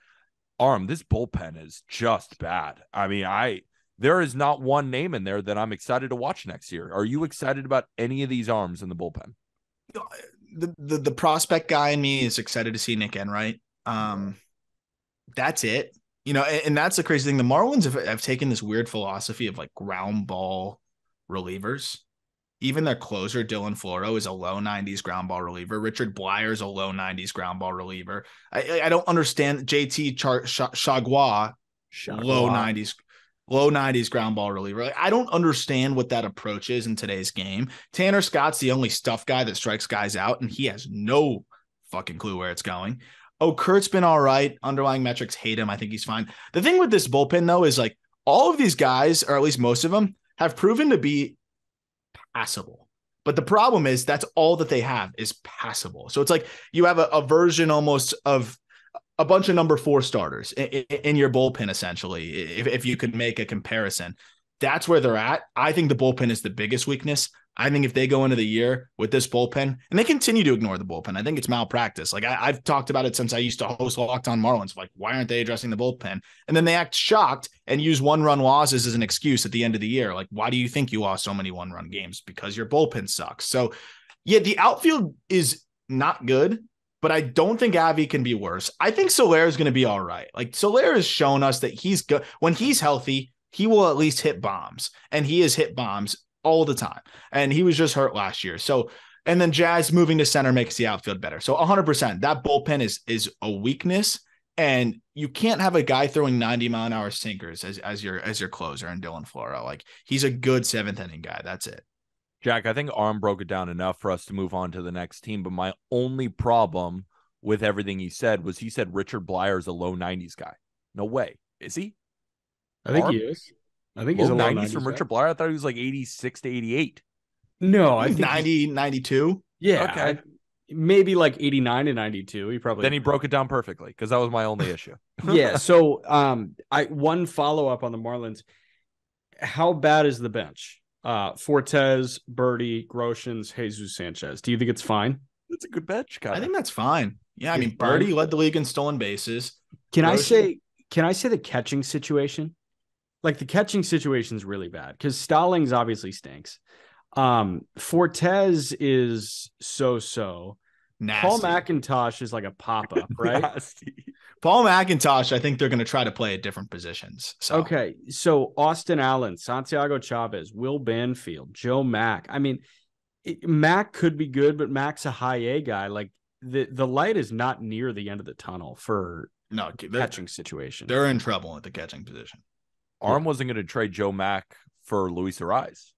Aram, this bullpen is just bad. I mean, there is not one name in there that I'm excited to watch next year. Are you excited about any of these arms in the bullpen? The prospect guy in me is excited to see Nick Enright. That's it. And that's the crazy thing. The Marlins have taken this weird philosophy of like ground ball relievers. Even their closer, Dylan Floro, is a low 90s ground ball reliever. Richard Blyer is a low 90s ground ball reliever. I don't understand JT Chagua, low 90s ground ball reliever. Like, I don't understand what that approach is in today's game. Tanner Scott's the only stuff guy that strikes guys out, and he has no fucking clue where it's going. Oh, Kurt's been all right. Underlying metrics hate him. I think he's fine. The thing with this bullpen, though, is like all of these guys, or at least most of them, have proven to be passable. But the problem is that's all that they have is passable. So it's like you have a version almost of a bunch of number 4 starters in your bullpen, essentially, if you could make a comparison. That's where they're at. I think the bullpen is the biggest weakness. I think if they go into the year with this bullpen and they continue to ignore the bullpen, I think it's malpractice. Like I've talked about it since I used to host Locked On Marlins. Like, why aren't they addressing the bullpen? And then they act shocked and use 1-run losses as an excuse at the end of the year. Like, why do you think you lost so many 1-run games? Because your bullpen sucks. So yeah, the outfield is not good, but I don't think Avi can be worse. I think Soler is going to be all right. Like Soler has shown us that he's good when he's healthy. He will at least hit bombs, and he has hit bombs all the time. And he was just hurt last year. So, and then Jazz moving to center makes the outfield better. So 100%, that bullpen is a weakness, and you can't have a guy throwing 90-mile-an-hour sinkers as your closer in Dylan Floro. Like, he's a good 7th inning guy. That's it. Jack, I think Aram broke it down enough for us to move on to the next team. But my only problem with everything he said was he said Richard Blyer is a low 90s guy. No way. Is he? I think he is. I think low he's a low 90s from Richard Blyer. I thought he was like 86 to 88. No, I think 90, 92. Yeah. Okay. Maybe like 89 to 92. Then he broke it down perfectly because that was my only issue. Yeah. So one follow-up on the Marlins. How bad is the bench? Fortes, Birdie, Groshans, Jesus Sanchez. Do you think it's fine? It's a good bench, I think that's fine. Yeah, I mean, Birdie led the league in stolen bases. Can I say the catching situation? Like, the catching situation is really bad because Stallings obviously stinks. Fortes is so. Nasty. Paul McIntosh is like a pop-up, right? Nasty. Paul McIntosh, I think they're going to try to play at different positions. So. Okay, so Austin Allen, Santiago Chavez, Will Banfield, Joe Mack. I mean, Mack could be good, but Mack's a high A guy. Like, the light is not near the end of the tunnel for catching situation. They're in trouble at the catching position. Aram wasn't going to trade Joe Mack for Luis Ariz.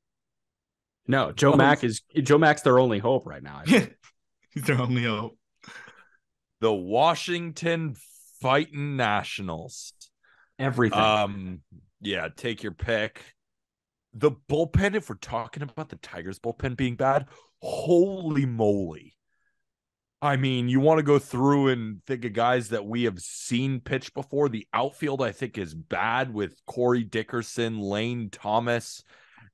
No, Joe Mack's their only hope right now. He's their only hope. The Washington Fighting Nationals. Everything. Yeah, take your pick. The bullpen, if we're talking about the Tigers bullpen being bad, holy moly. I mean, you want to go through and think of guys that we have seen pitch before. The outfield, I think, is bad with Corey Dickerson, Lane Thomas,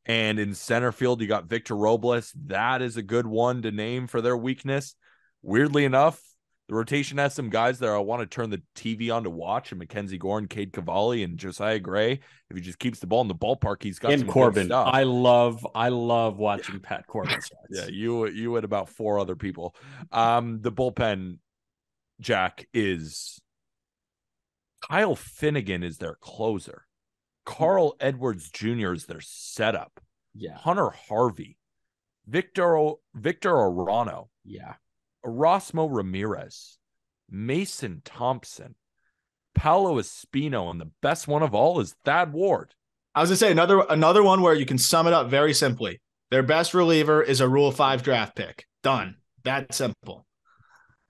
and in center field, you got Victor Robles. That is a good one to name for their weakness. Weirdly enough, the rotation has some guys that I want to turn the TV on to watch, and Mackenzie Gore and Cade Cavalli and Josiah Gray. If he just keeps the ball in the ballpark, he's got some Corbin. good stuff. I love watching Pat Corbin stats. Yeah, you and about 4 other people. The bullpen, Jack, is Kyle Finnegan is their closer. Carl Edwards Jr. is their setup. Yeah. Hunter Harvey, Victor Arano. Yeah. Erasmo Ramirez, Mason Thompson, Paolo Espino, and the best one of all is Thad Ward. I was going to say another one where you can sum it up very simply. Their best reliever is a Rule 5 draft pick. Done. That simple.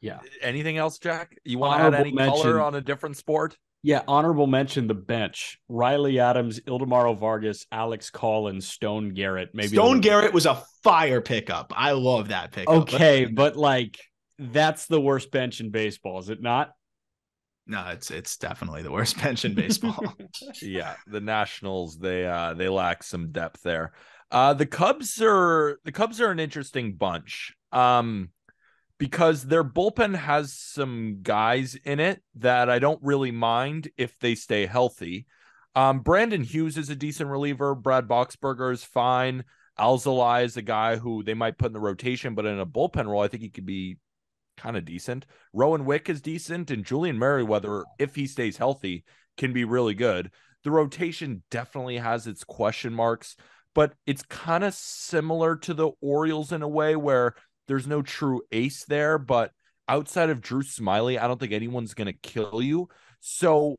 Yeah. Anything else, Jack? You want to add any color on a different sport? Yeah, honorable mention the bench. Riley Adams, Ildemaro Vargas, Alex Collins, Stone Garrett. Maybe Stone Garrett was a fire pickup. I love that pickup. Okay, but like, that's the worst bench in baseball, is it not? No, it's definitely the worst bench in baseball. Yeah, the Nationals, they lack some depth there. The Cubs are an interesting bunch. Because their bullpen has some guys in it that I don't really mind if they stay healthy. Brandon Hughes is a decent reliever. Brad Boxberger is fine. Alzolay is a guy who they might put in the rotation, but in a bullpen role, I think he could be kind of decent. Rowan Wick is decent, and Julian Merriweather, if he stays healthy, can be really good. The rotation definitely has its question marks, but it's kind of similar to the Orioles in a way where there's no true ace there, but outside of Drew Smyly, I don't think anyone's going to kill you. So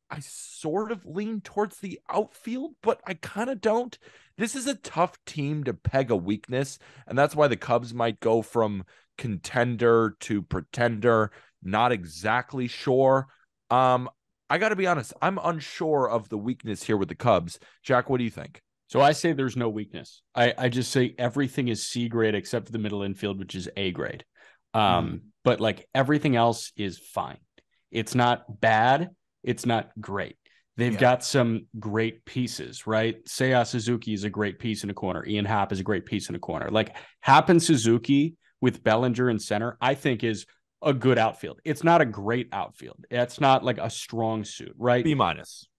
I sort of lean towards the outfield, but I kind of don't. This is a tough team to peg a weakness, and that's why the Cubs might go from contender to pretender. Not exactly sure. I got to be honest, I'm unsure of the weakness here with the Cubs. Jack, what do you think? So I say there's no weakness. I just say everything is C grade except for the middle infield, which is A grade. But like everything else is fine. It's not bad. It's not great. They've got some great pieces, right? Seiya Suzuki is a great piece in a corner. Ian Happ is a great piece in a corner. Like Happ and Suzuki with Bellinger in center, I think is a good outfield. It's not a great outfield. It's not like a strong suit, right? B-.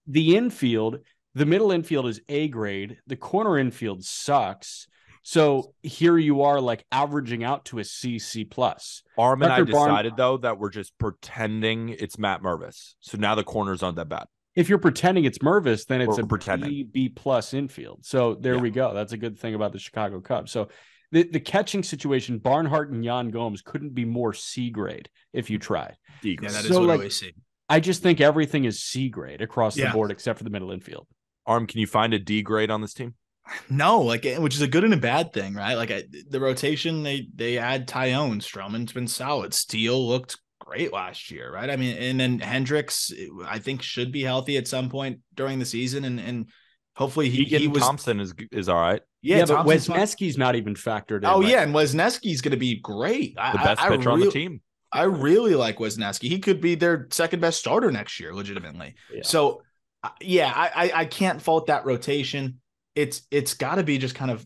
The infield, the middle infield is A grade. The corner infield sucks. So here you are like averaging out to a C plus. Aram and I decided though that we're just pretending it's Matt Mervis. So now the corners aren't that bad. If you're pretending it's Mervis, then it's pretending B plus infield. So there we go. That's a good thing about the Chicago Cubs. So the catching situation, Barnhart and Yan Gomes couldn't be more C grade if you tried. D grade. Yeah, that is what I always see. I just think everything is C grade across the board except for the middle infield. Aram, can you find a D grade on this team? No, like, which is a good and a bad thing, right? Like the rotation, they add Tyone. Stroman's been solid. Steele looked great last year, right? I mean, and then Hendricks, I think, should be healthy at some point during the season, and hopefully he was. Thompson is all right. Yeah, but Wesneski's not even factored in. Oh yeah, and Wesneski's going to be great. The best pitcher on the team. I really like Wesneski. He could be their second best starter next year, legitimately. Yeah. So, I can't fault that rotation. It's got to be just kind of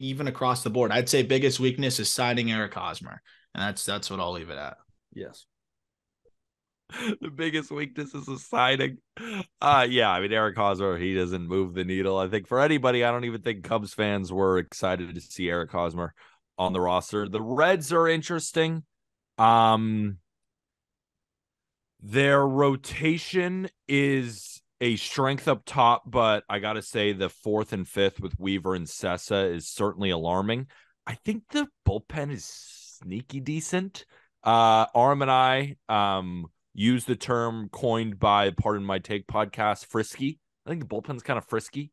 even across the board. I'd say biggest weakness is signing Eric Hosmer, and that's what I'll leave it at. Yes. The biggest weakness is a signing. I mean, Eric Hosmer, he doesn't move the needle. I think for anybody, I don't even think Cubs fans were excited to see Eric Hosmer on the roster. The Reds are interesting. Their rotation is a strength up top, but I got to say the fourth and fifth with Weaver and Sessa is certainly alarming. I think the bullpen is sneaky decent. Aram and I use the term coined by Pardon My Take podcast, frisky. I think the bullpen's kind of frisky.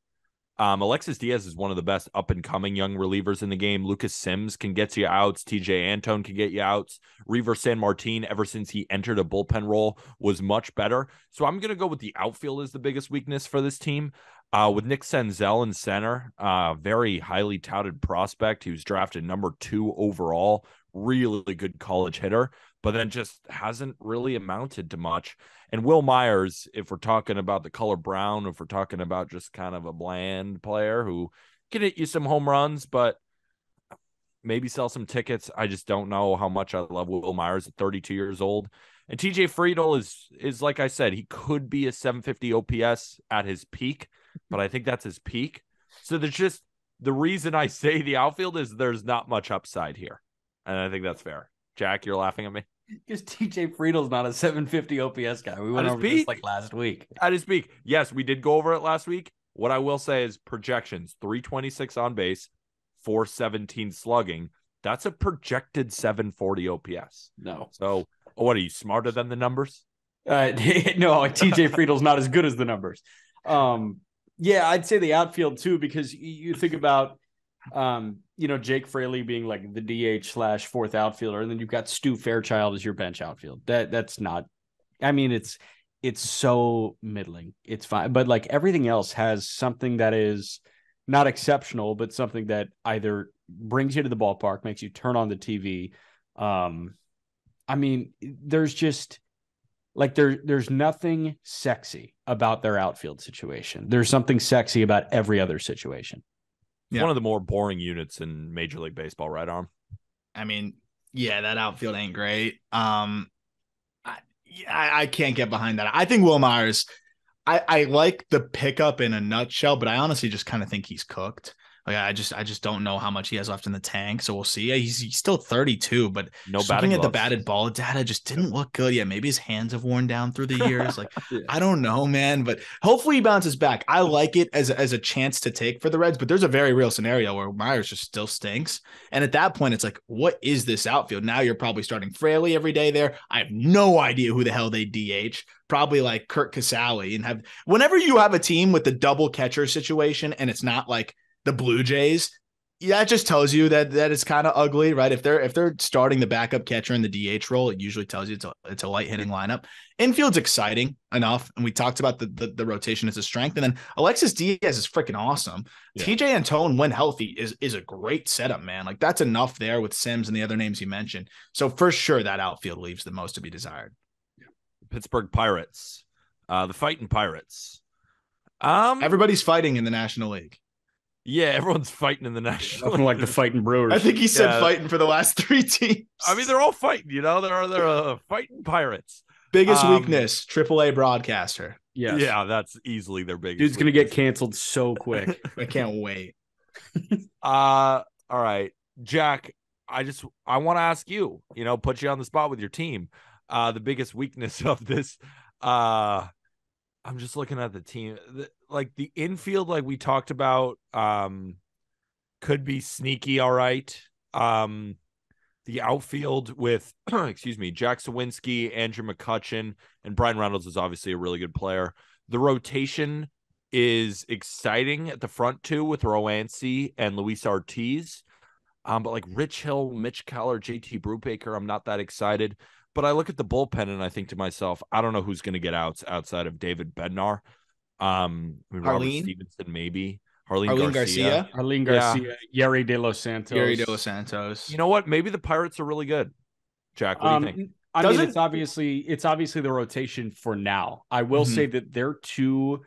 Alexis Diaz is one of the best up-and-coming young relievers in the game. Lucas Sims can get you outs. TJ Antone can get you outs. Reaver San Martin, ever since he entered a bullpen role, was much better. So I'm going to go with the outfield as the biggest weakness for this team. With Nick Senzel in center, very highly touted prospect. He was drafted number 2 overall. Really good college hitter, but then just hasn't really amounted to much. And Will Myers, if we're talking about the color brown, if we're talking about just kind of a bland player who can hit you some home runs, but maybe sell some tickets. I just don't know how much I love Will Myers at 32 years old. And TJ Friedel is like I said, he could be a 750 OPS at his peak, but I think that's his peak. So there's just the reason I say the outfield is there's not much upside here. And I think that's fair. Jack, you're laughing at me. Because TJ Friedel's not a 750 OPS guy. We went over this like last week. At his peak. Yes, we did go over it last week. What I will say is projections, 326 on base, 417 slugging. That's a projected 740 OPS. No. So what are you, smarter than the numbers? No, TJ Friedel's not as good as the numbers. I'd say the outfield too, because you think about Jake Fraley being like the DH / fourth outfielder, and then you've got Stu Fairchild as your bench outfield. That's not, I mean, it's so middling. It's fine. But like everything else has something that is not exceptional, but something that either brings you to the ballpark, makes you turn on the TV. I mean, there's just like, there's nothing sexy about their outfield situation. There's something sexy about every other situation. Yeah. One of the more boring units in Major League Baseball, right, Arm? I mean, yeah, that outfield ain't great. I can't get behind that. I think Will Myers, I like the pickup in a nutshell, but I honestly just kind of think he's cooked. Like I just don't know how much he has left in the tank. So we'll see. He's still 32, but No just batting looking at the gloves. batted ball data just didn't look good. Yeah, maybe his hands have worn down through the years. Like Yeah. I don't know, man. But hopefully he bounces back. I like it as a chance to take for the Reds, but there's a very real scenario where Myers just still stinks. And at that point, it's like, what is this outfield? Now you're probably starting Fraley every day there. I have no idea who the hell they DH. Probably like Kurt Casale, and whenever you have a team with the double catcher situation and it's not like the Blue Jays, yeah, it just tells you that it's kind of ugly, right? If they're starting the backup catcher in the DH role, it usually tells you it's a light hitting lineup. Infield's exciting enough, and we talked about the rotation as a strength. And then Alexis Diaz is freaking awesome. Yeah. TJ Antone, when healthy, is a great setup, man. Like that's enough there with Sims and the other names you mentioned. So for sure, that outfield leaves the most to be desired. Pittsburgh Pirates, the Fighting Pirates. Everybody's fighting in the National League. Yeah, everyone's fighting in the National League. Like the Fighting Brewers. I think he said fighting for the last 3 teams. I mean, they're all fighting, you know. They're fighting Pirates. Biggest weakness, AAA broadcaster. Yes. Yeah, that's easily their biggest. Dude's going to get canceled so quick. I can't wait. All right, Jack, I want to ask you, put you on the spot with your team. The biggest weakness of this, I'm just looking at the team, like the infield, like we talked about, could be sneaky. All right. The outfield with, excuse me, Jack Sawinski, Andrew McCutchen, and Brian Reynolds is obviously a really good player. The rotation is exciting at the front too with Roansy and Luis Ortiz. But like Rich Hill, Mitch Keller, JT Brubaker, I'm not that excited. But I look at the bullpen and I think to myself, I don't know who's going to get outs outside of David Bednar. Robert Stevenson, maybe. Harleen Garcia. Harleen Garcia. Yeah. Yerry De Los Santos. You know what? Maybe the Pirates are really good. Jack, what do you think? I mean, it's obviously the rotation for now. I will say that their 2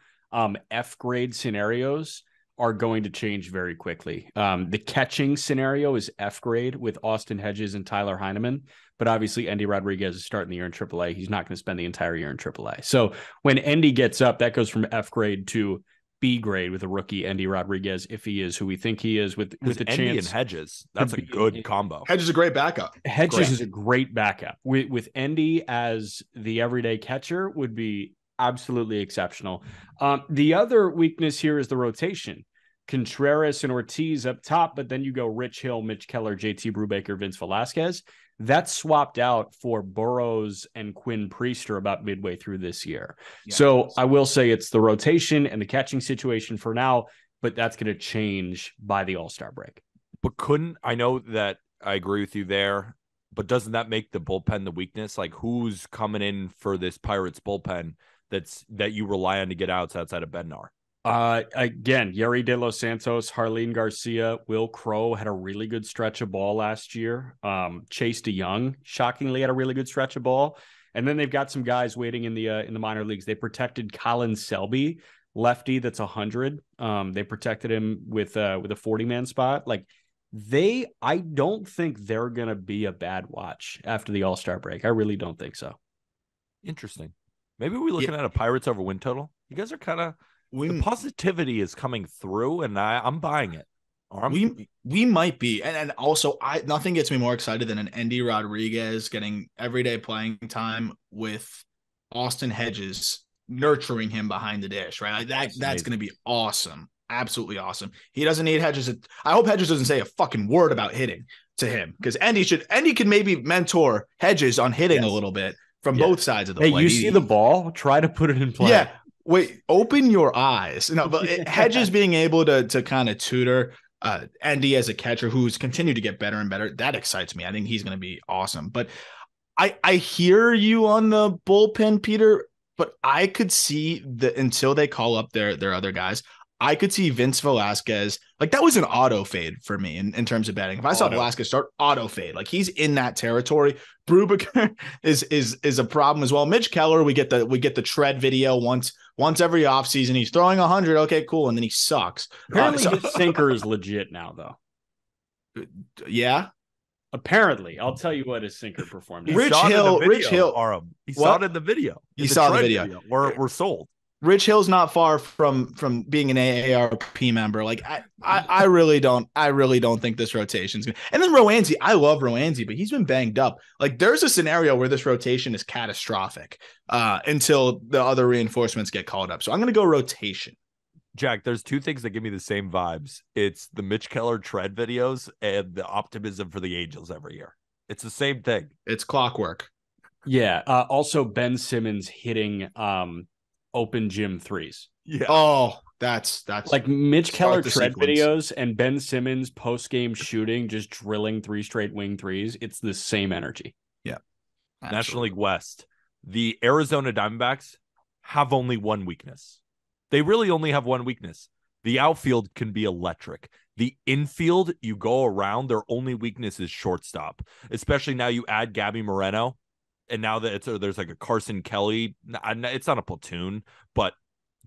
F grade scenarios are going to change very quickly. The catching scenario is F grade with Austin Hedges and Tyler Heineman, but obviously Endy Rodriguez is starting the year in AAA. He's not going to spend the entire year in AAA. So when Endy gets up, that goes from F grade to B grade with a rookie Endy Rodriguez, if he is who we think he is, with the Endy chance. And Hedges, that's a good combo. Hedges is a great backup. Hedges is a great backup. With Endy as the everyday catcher would be absolutely exceptional. The other weakness here is the rotation. Contreras and Ortiz up top, but then you go Rich Hill, Mitch Keller, JT Brubaker, Vince Velasquez. That's swapped out for Burrows and Quinn Priester about midway through this year. Yeah. So I will say it's the rotation and the catching situation for now, but that's going to change by the All-Star break. But I know that I agree with you there, but doesn't that make the bullpen the weakness? Like who's coming in for this Pirates bullpen that you rely on to get outs outside of Bednar? Again, Yerry De Los Santos, Harleen Garcia, Will Crowe had a really good stretch of ball last year. Chase DeYoung shockingly had a really good stretch of ball. And then they've got some guys waiting in the minor leagues. They protected Colin Selby, lefty that's 100. They protected him with a 40-man spot. Like I don't think they're going to be a bad watch after the All-Star break. I really don't think so. Interesting. Maybe we're looking at a Pirates over win total. You guys are kind of, the positivity is coming through, and I'm buying it. We might be, and also nothing gets me more excited than an Endy Rodriguez getting everyday playing time with Austin Hedges nurturing him behind the dish, right? Like that's going to be awesome, absolutely awesome. He doesn't need Hedges. I hope Hedges doesn't say a fucking word about hitting to him, because Endy can maybe mentor Hedges on hitting a little bit from both sides of the play. You see the ball, try to put it in play. Yeah. Wait, open your eyes. No, but Hedges being able to kind of tutor Endy as a catcher who's continued to get better and better, that excites me. I think he's going to be awesome. But I hear you on the bullpen, Peter, but I could see until they call up their other guys, I could see Vince Velasquez. Like that was an auto fade for me in terms of betting. If I saw Velasquez start, auto fade, like he's in that territory. Brubaker is a problem as well. Mitch Keller, we get the tread video once every offseason. He's throwing 100. Okay, cool. And then he sucks. Apparently his sinker is legit now, though. Yeah. Apparently. I'll tell you what his sinker performed. Rich Hill, Aram. He saw it in the video. He saw the video. We're sold. Rich Hill's not far from being an AARP member. Like I really don't think this rotation's gonna. And then Roanzi, I love Roanzi, but he's been banged up. Like there's a scenario where this rotation is catastrophic until the other reinforcements get called up. So I'm gonna go rotation. Jack, there's two things that give me the same vibes. It's the Mitch Keller tread videos and the optimism for the Angels every year. It's the same thing. It's clockwork. Yeah. Also, Ben Simmons hitting open gym threes. Yeah. Oh, that's like Mitch Keller tread videos and Ben Simmons post game shooting, just drilling 3 straight wing threes. It's the same energy. Yeah. Absolutely. National League West. The Arizona Diamondbacks have only one weakness. They really only have one weakness. The outfield can be electric. The infield, you go around, their only weakness is shortstop, especially now you add Gabby Moreno. And now that there's like a Carson Kelly, it's not a platoon, but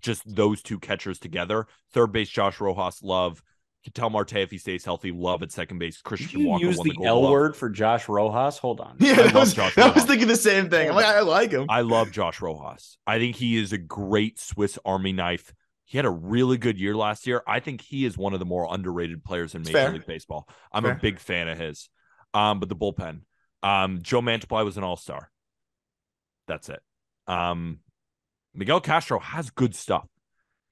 just those two catchers together. Third base, Josh Rojas, love. Ketel Marte, if he stays healthy, love at second base. Christian Walker use the L word for Josh Rojas? Hold on. Yeah, I was thinking the same thing. I'm like, I like him. I love Josh Rojas. I think he is a great Swiss Army knife. He had a really good year last year. I think he is one of the more underrated players in Major League Baseball. I'm a big fan of his. But the bullpen. Joe Mantiply was an all-star. That's it. Miguel Castro has good stuff,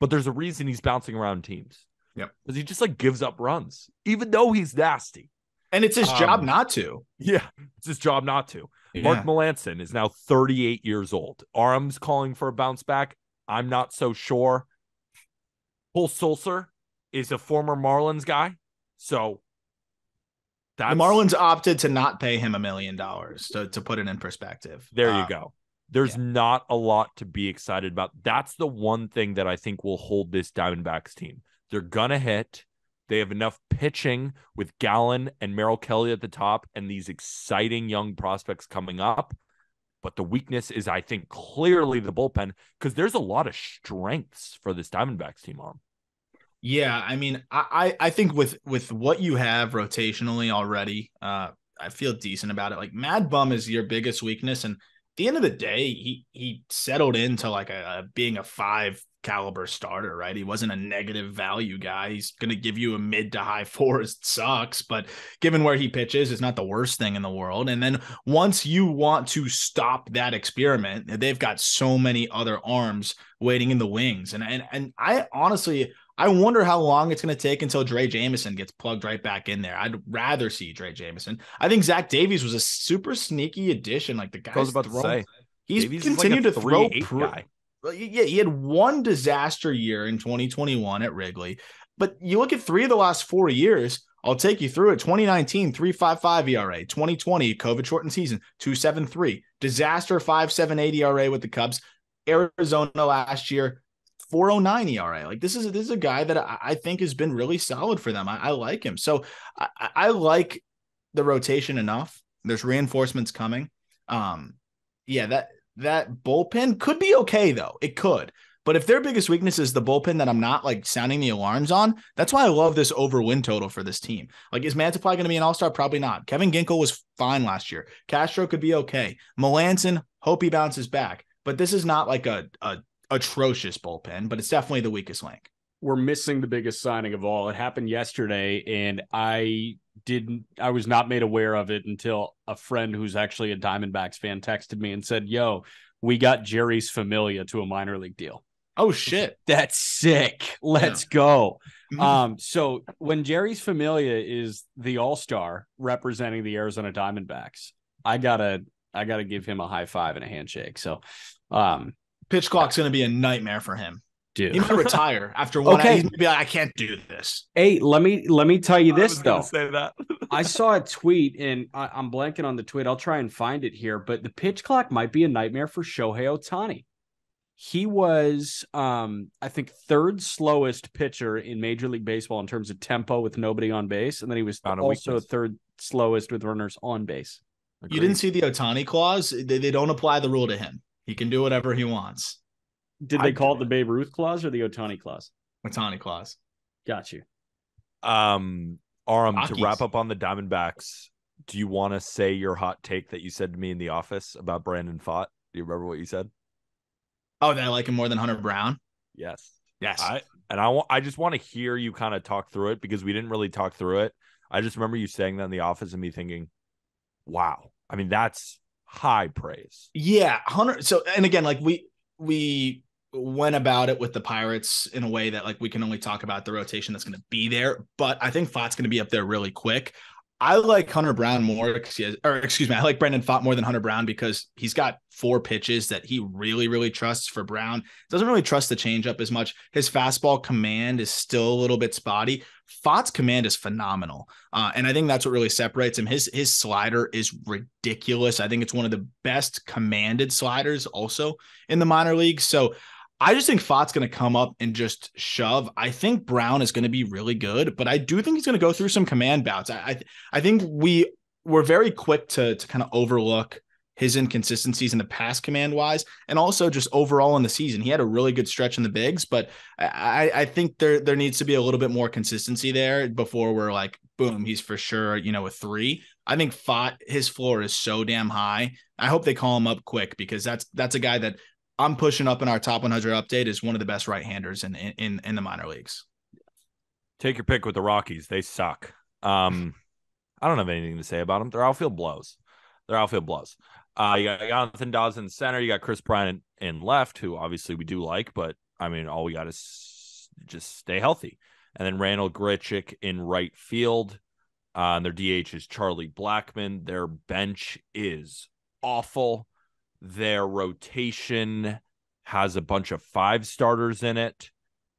but there's a reason he's bouncing around teams. Yep. Because he just like gives up runs, even though he's nasty. And it's his job not to. Yeah, it's his job not to. Yeah. Mark Melancon is now 38 years old. Aram's calling for a bounce back. I'm not so sure. Paul Sulser is a former Marlins guy. So the Marlins opted to not pay him $1 million to put it in perspective. There you go. There's not a lot to be excited about. That's the one thing that I think will hold this Diamondbacks team. They're going to hit. They have enough pitching with Gallen and Merrill Kelly at the top and these exciting young prospects coming up. But the weakness is, I think, clearly the bullpen because there's a lot of strengths for this Diamondbacks team, Aram. Yeah, I mean, I think with what you have rotationally already, I feel decent about it. Like Mad Bum is your biggest weakness, and at the end of the day, he settled into like being a 5 caliber starter, right? He wasn't a negative value guy. He's going to give you a mid to high 4s. It sucks, but given where he pitches, it's not the worst thing in the world. And then once you want to stop that experiment, they've got so many other arms waiting in the wings. And I honestly, I wonder how long it's going to take until Dre Jameson gets plugged right back in there. I'd rather see Dre Jameson. I think Zach Davies was a super sneaky addition. Like the guy's I was about to say, he's Davies continued like to throw. guy. Yeah, he had one disaster year in 2021 at Wrigley, but you look at 3 of the last 4 years. I'll take you through it. 2019, 3.55 ERA. 2020, COVID shortened season, 2.73. Disaster 5.78 ERA with the Cubs. Arizona last year, 4.09 ERA. Like this is a guy that I think has been really solid for them. I like him. So I like the rotation enough. There's reinforcements coming. That bullpen could be okay though. It could. But if their biggest weakness is the bullpen that I'm not like sounding the alarms on, that's why I love this over win total for this team. Like, is Mantiply going to be an all-star? Probably not. Kevin Ginkel was fine last year. Castro could be okay. Melancon, hope he bounces back. But this is not like a atrocious bullpen, but it's definitely the weakest link. We're missing the biggest signing of all. It happened yesterday, and I was not made aware of it until a friend who's actually a Diamondbacks fan texted me and said, yo, we got Jerry's Familia to a minor league deal. Oh shit. That's sick. Let's go. So when Jerry's Familia is the all-star representing the Arizona Diamondbacks, I gotta give him a high five and a handshake. So pitch clock's going to be a nightmare for him. Dude. He might retire after one. Okay. He's gonna be like, I can't do this. Hey, let me tell you this though. Say that. I saw a tweet, and I'm blanking on the tweet. I'll try and find it here, but the pitch clock might be a nightmare for Shohei Ohtani. He was, I think, 3rd slowest pitcher in Major League Baseball in terms of tempo with nobody on base, and then he was also 3rd slowest with runners on base. Agreed. You didn't see the Ohtani clause? They don't apply the rule to him. He can do whatever he wants. Did they call it the Babe Ruth clause or the Ohtani clause? Ohtani clause. Got you. Aram, to wrap up on the Diamondbacks, do you want to say your hot take that you said to me in the office about Brandon Pfaadt? Do you remember what you said? Oh, that I like him more than Hunter Brown? Yes. Yes. I just want to hear you kind of talk through it because we didn't really talk through it. I just remember you saying that in the office and me thinking, wow. I mean, that's high praise. Yeah, Hunter. So, and again, like we went about it with the Pirates in a way that like we can only talk about the rotation that's going to be there, but I think Fott's going to be up there really quick. I like Hunter Brown more because I like Brendan Fott more than Hunter Brown because he's got 4 pitches that he really, really trusts for Brown. Doesn't really trust the changeup as much. His fastball command is still a little bit spotty. Fott's command is phenomenal. And I think that's what really separates him. His slider is ridiculous. I think it's one of the best commanded sliders also in the minor leagues. So I just think Fott's going to come up and just shove. I think Brown is going to be really good, but I do think he's going to go through some command bouts. I think we're very quick to kind of overlook his inconsistencies in the past command wise, and also just overall in the season. He had a really good stretch in the bigs, but I think there needs to be a little bit more consistency there before we're like, boom, he's for sure, a 3. I think Fott, his floor is so damn high. I hope they call him up quick because that's a guy that I'm pushing up in our top 100 update is one of the best right-handers in the minor leagues. Take your pick with the Rockies. They suck. I don't have anything to say about them. Their outfield blows. You got Jonathan Dawson in center. You got Chris Bryant in left, who obviously we do like, but I mean, all we got is just stay healthy. And then Randall Grichuk in right field. And their DH is Charlie Blackmon. Their bench is awful. Their rotation has a bunch of 5 starters in it,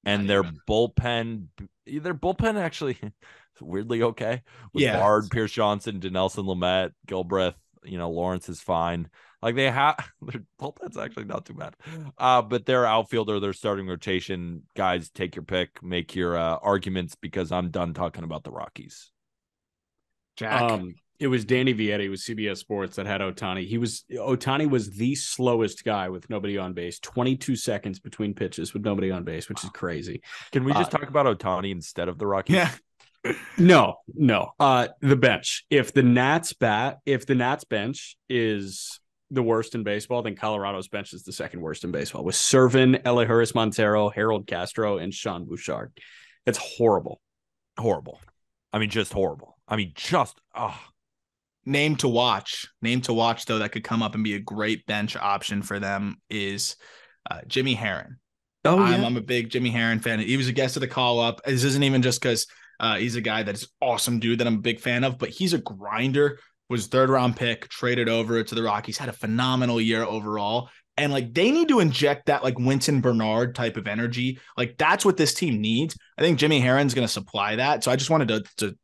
and their bullpen actually weirdly okay with Bard, Pierce Johnson, Dinelson Lamet, Gilbreth. Lawrence is fine. Like they have their bullpen's actually not too bad. But their outfielder, their starting rotation, guys, take your pick, make your arguments because I'm done talking about the Rockies. Jack. It was Danny Vietti with CBS Sports that had Ohtani. Ohtani was the slowest guy with nobody on base. 22 seconds between pitches with nobody on base, which is crazy. Can we just talk about Ohtani instead of the Rockies? Yeah. No. The bench. If the Nats bench is the worst in baseball, then Colorado's bench is the second worst in baseball with Servin, Elehuris Montero, Harold Castro, and Sean Bouchard. It's horrible. Horrible. I mean, just horrible. Name to watch, though, that could come up and be a great bench option for them is Jimmy Herron. Oh, yeah. I'm a big Jimmy Herron fan. He was a guest of the call up. This isn't even just because he's a guy that's awesome dude that I'm a big fan of, but he's a grinder, was 3rd round pick, traded over to the Rockies, had a phenomenal year overall. And like they need to inject that like Winton Bernard type of energy. Like that's what this team needs. I think Jimmy Herron's going to supply that. So I just wanted to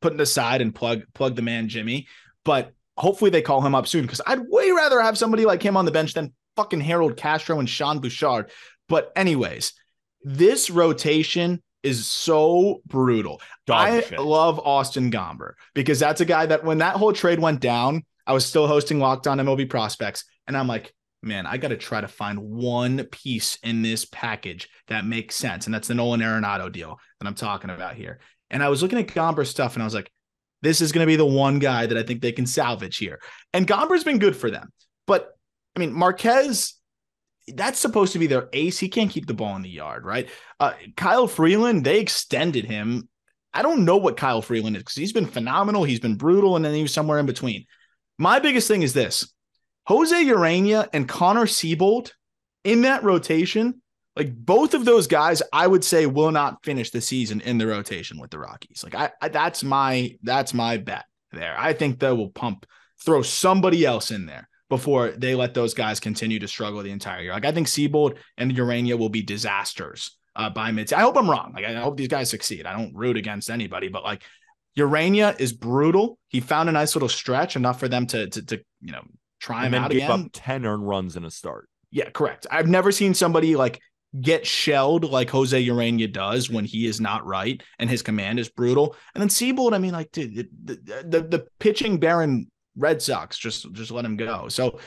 put it aside and plug the man Jimmy. But hopefully they call him up soon because I'd way rather have somebody like him on the bench than fucking Harold Castro and Sean Bouchard. But anyways, this rotation is so brutal. I love Austin Gomber because that's a guy that when that whole trade went down, I was still hosting Locked On MLB Prospects. And I'm like, man, I got to try to find one piece in this package that makes sense. And that's the Nolan Arenado deal that I'm talking about here. And I was looking at Gomber's stuff and I was like, this is going to be the one guy that I think they can salvage here. And Gomber's been good for them. But, I mean, Marquez, that's supposed to be their ace. He can't keep the ball in the yard, right? Kyle Freeland, they extended him. I don't know what Kyle Freeland is because he's been phenomenal. He's been brutal, and then he was somewhere in between. My biggest thing is this. Jose Urena and Connor Siebold in that rotation, like both of those guys, I would say will not finish the season in the rotation with the Rockies. Like that's my bet there. I think they will throw somebody else in there before they let those guys continue to struggle the entire year. Like I think Siebold and Urena will be disasters by mid. I hope I'm wrong. Like I hope these guys succeed. I don't root against anybody, but like Urena is brutal. He found a nice little stretch, enough for them to try him out again. Gave up 10 earned runs in a start. Yeah, correct. I've never seen somebody like get shelled like Jose Urena does when he is not right and his command is brutal. And then Siebold, I mean, like, dude, the pitching Baron Red Sox just let him go. So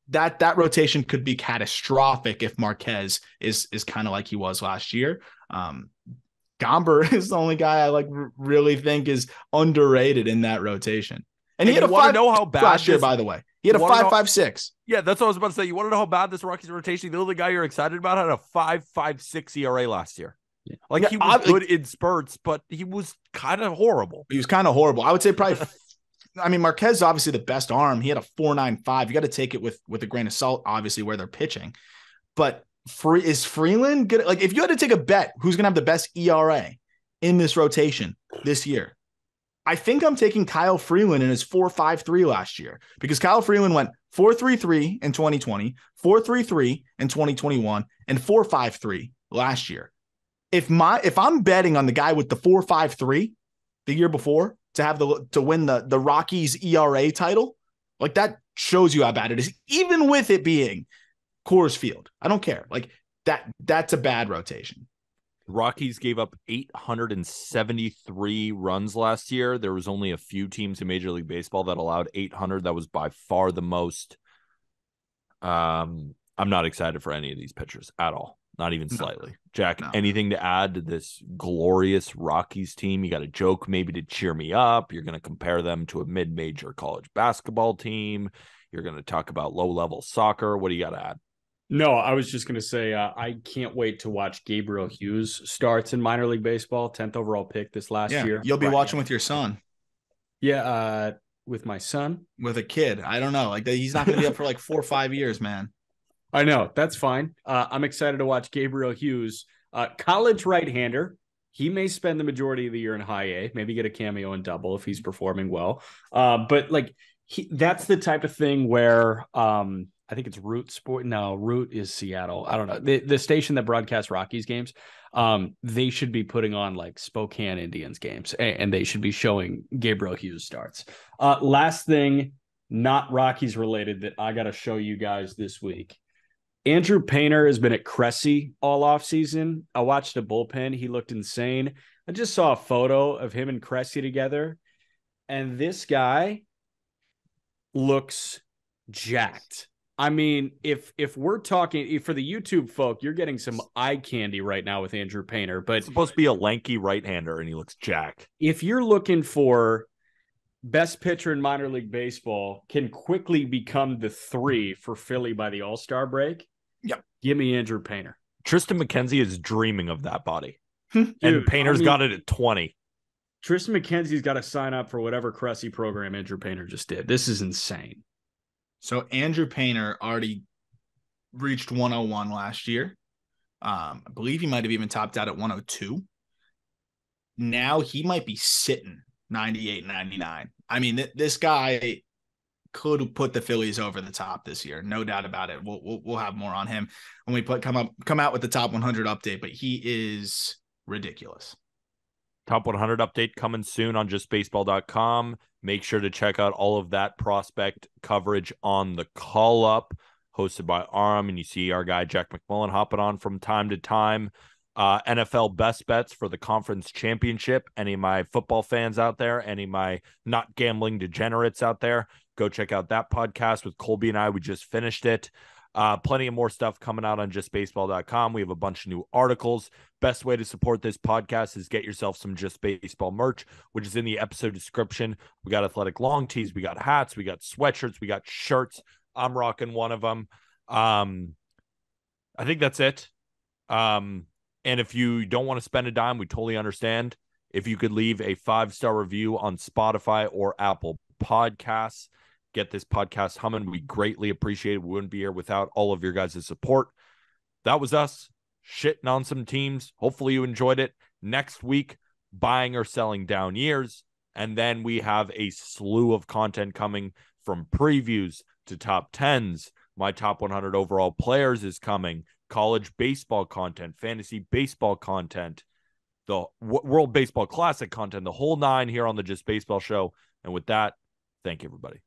that rotation could be catastrophic if Marquez is kind of like he was last year. Gomber is the only guy I like really think is underrated in that rotation. And he had a 5 know how bad last year, by the way. He had a 5.56. Yeah, that's what I was about to say. You want to know how bad this Rockies rotation? The only guy you're excited about had a 5.56 ERA last year. Like, he was good in spurts, but he was kind of horrible. He was kind of horrible. I would say probably. I mean, Marquez is obviously the best arm. He had a 4.95. You got to take it with a grain of salt, obviously, where they're pitching. But is Freeland good? Like, if you had to take a bet, who's going to have the best ERA in this rotation this year? I think I'm taking Kyle Freeland in his 4.53 last year, because Kyle Freeland went 4.33 in 2020, 4.33 in 2021, and 4.53 last year. If I'm betting on the guy with the 4.53 the year before to win the Rockies ERA title, like, that shows you how bad it is, even with it being Coors Field. I don't care. Like, that's a bad rotation. Rockies gave up 873 runs last year. There was only a few teams in Major League Baseball that allowed 800. That was by far the most. I'm not excited for any of these pitchers at all. Not even slightly. No. Jack, anything to add to this glorious Rockies team? You got a joke maybe to cheer me up. You're going to compare them to a mid-major college basketball team. You're going to talk about low-level soccer. What do you got to add? No, I was just going to say I can't wait to watch Gabriel Hughes starts in minor league baseball, 10th overall pick this last year. You'll be watching with your son. Yeah, with my son. With a kid. I don't know. Like, he's not going to be up for like 4 or 5 years, man. I know. That's fine. I'm excited to watch Gabriel Hughes, college right-hander. He may spend the majority of the year in high A, maybe get a cameo in double if he's performing well. But like, that's the type of thing where I think it's Root Sport. No, Root is Seattle. I don't know. The station that broadcasts Rockies games, they should be putting on like Spokane Indians games, and they should be showing Gabriel Hughes starts. Last thing, not Rockies related, that I got to show you guys this week. Andrew Painter has been at Cressy all offseason. I watched the bullpen. He looked insane. I just saw a photo of him and Cressy together, and this guy looks jacked. I mean, if we're talking for the YouTube folk, you're getting some eye candy right now with Andrew Painter. But it's supposed to be a lanky right-hander, and he looks jacked. If you're looking for best pitcher in minor league baseball, can quickly become the 3 for Philly by the All-Star break, yep, give me Andrew Painter. Tristan McKenzie is dreaming of that body. Dude, and Painter's got it at 20. Tristan McKenzie's got to sign up for whatever Cressy program Andrew Painter just did. This is insane. So Andrew Painter already reached 101 last year. I believe he might have even topped out at 102. Now he might be sitting 98, 99. I mean, this guy could put the Phillies over the top this year. No doubt about it. We'll have more on him when we come out with the top 100 update, but he is ridiculous. Top 100 update coming soon on justbaseball.com. Make sure to check out all of that prospect coverage on the Call Up, hosted by Aram, and you see our guy Jack McMullen hopping on from time to time. NFL best bets for the conference championship. Any of my football fans out there, any of my not gambling degenerates out there, go check out that podcast with Colby and I. We just finished it. Plenty of more stuff coming out on justbaseball.com. We have a bunch of new articles. Best way to support this podcast is get yourself some Just Baseball merch, which is in the episode description. We got athletic long tees, we got hats, we got sweatshirts, we got shirts. I'm rocking one of them. I think that's it. And if you don't want to spend a dime, we totally understand. If you could leave a 5-star review on Spotify or Apple Podcasts, get this podcast humming. We greatly appreciate it. We wouldn't be here without all of your guys' support. That was us shitting on some teams. Hopefully you enjoyed it. Next week, buying or selling down years. And then we have a slew of content coming, from previews to top 10s. My top 100 overall players is coming. College baseball content, fantasy baseball content, the World Baseball Classic content, the whole 9 here on the Just Baseball Show. And with that, thank you, everybody.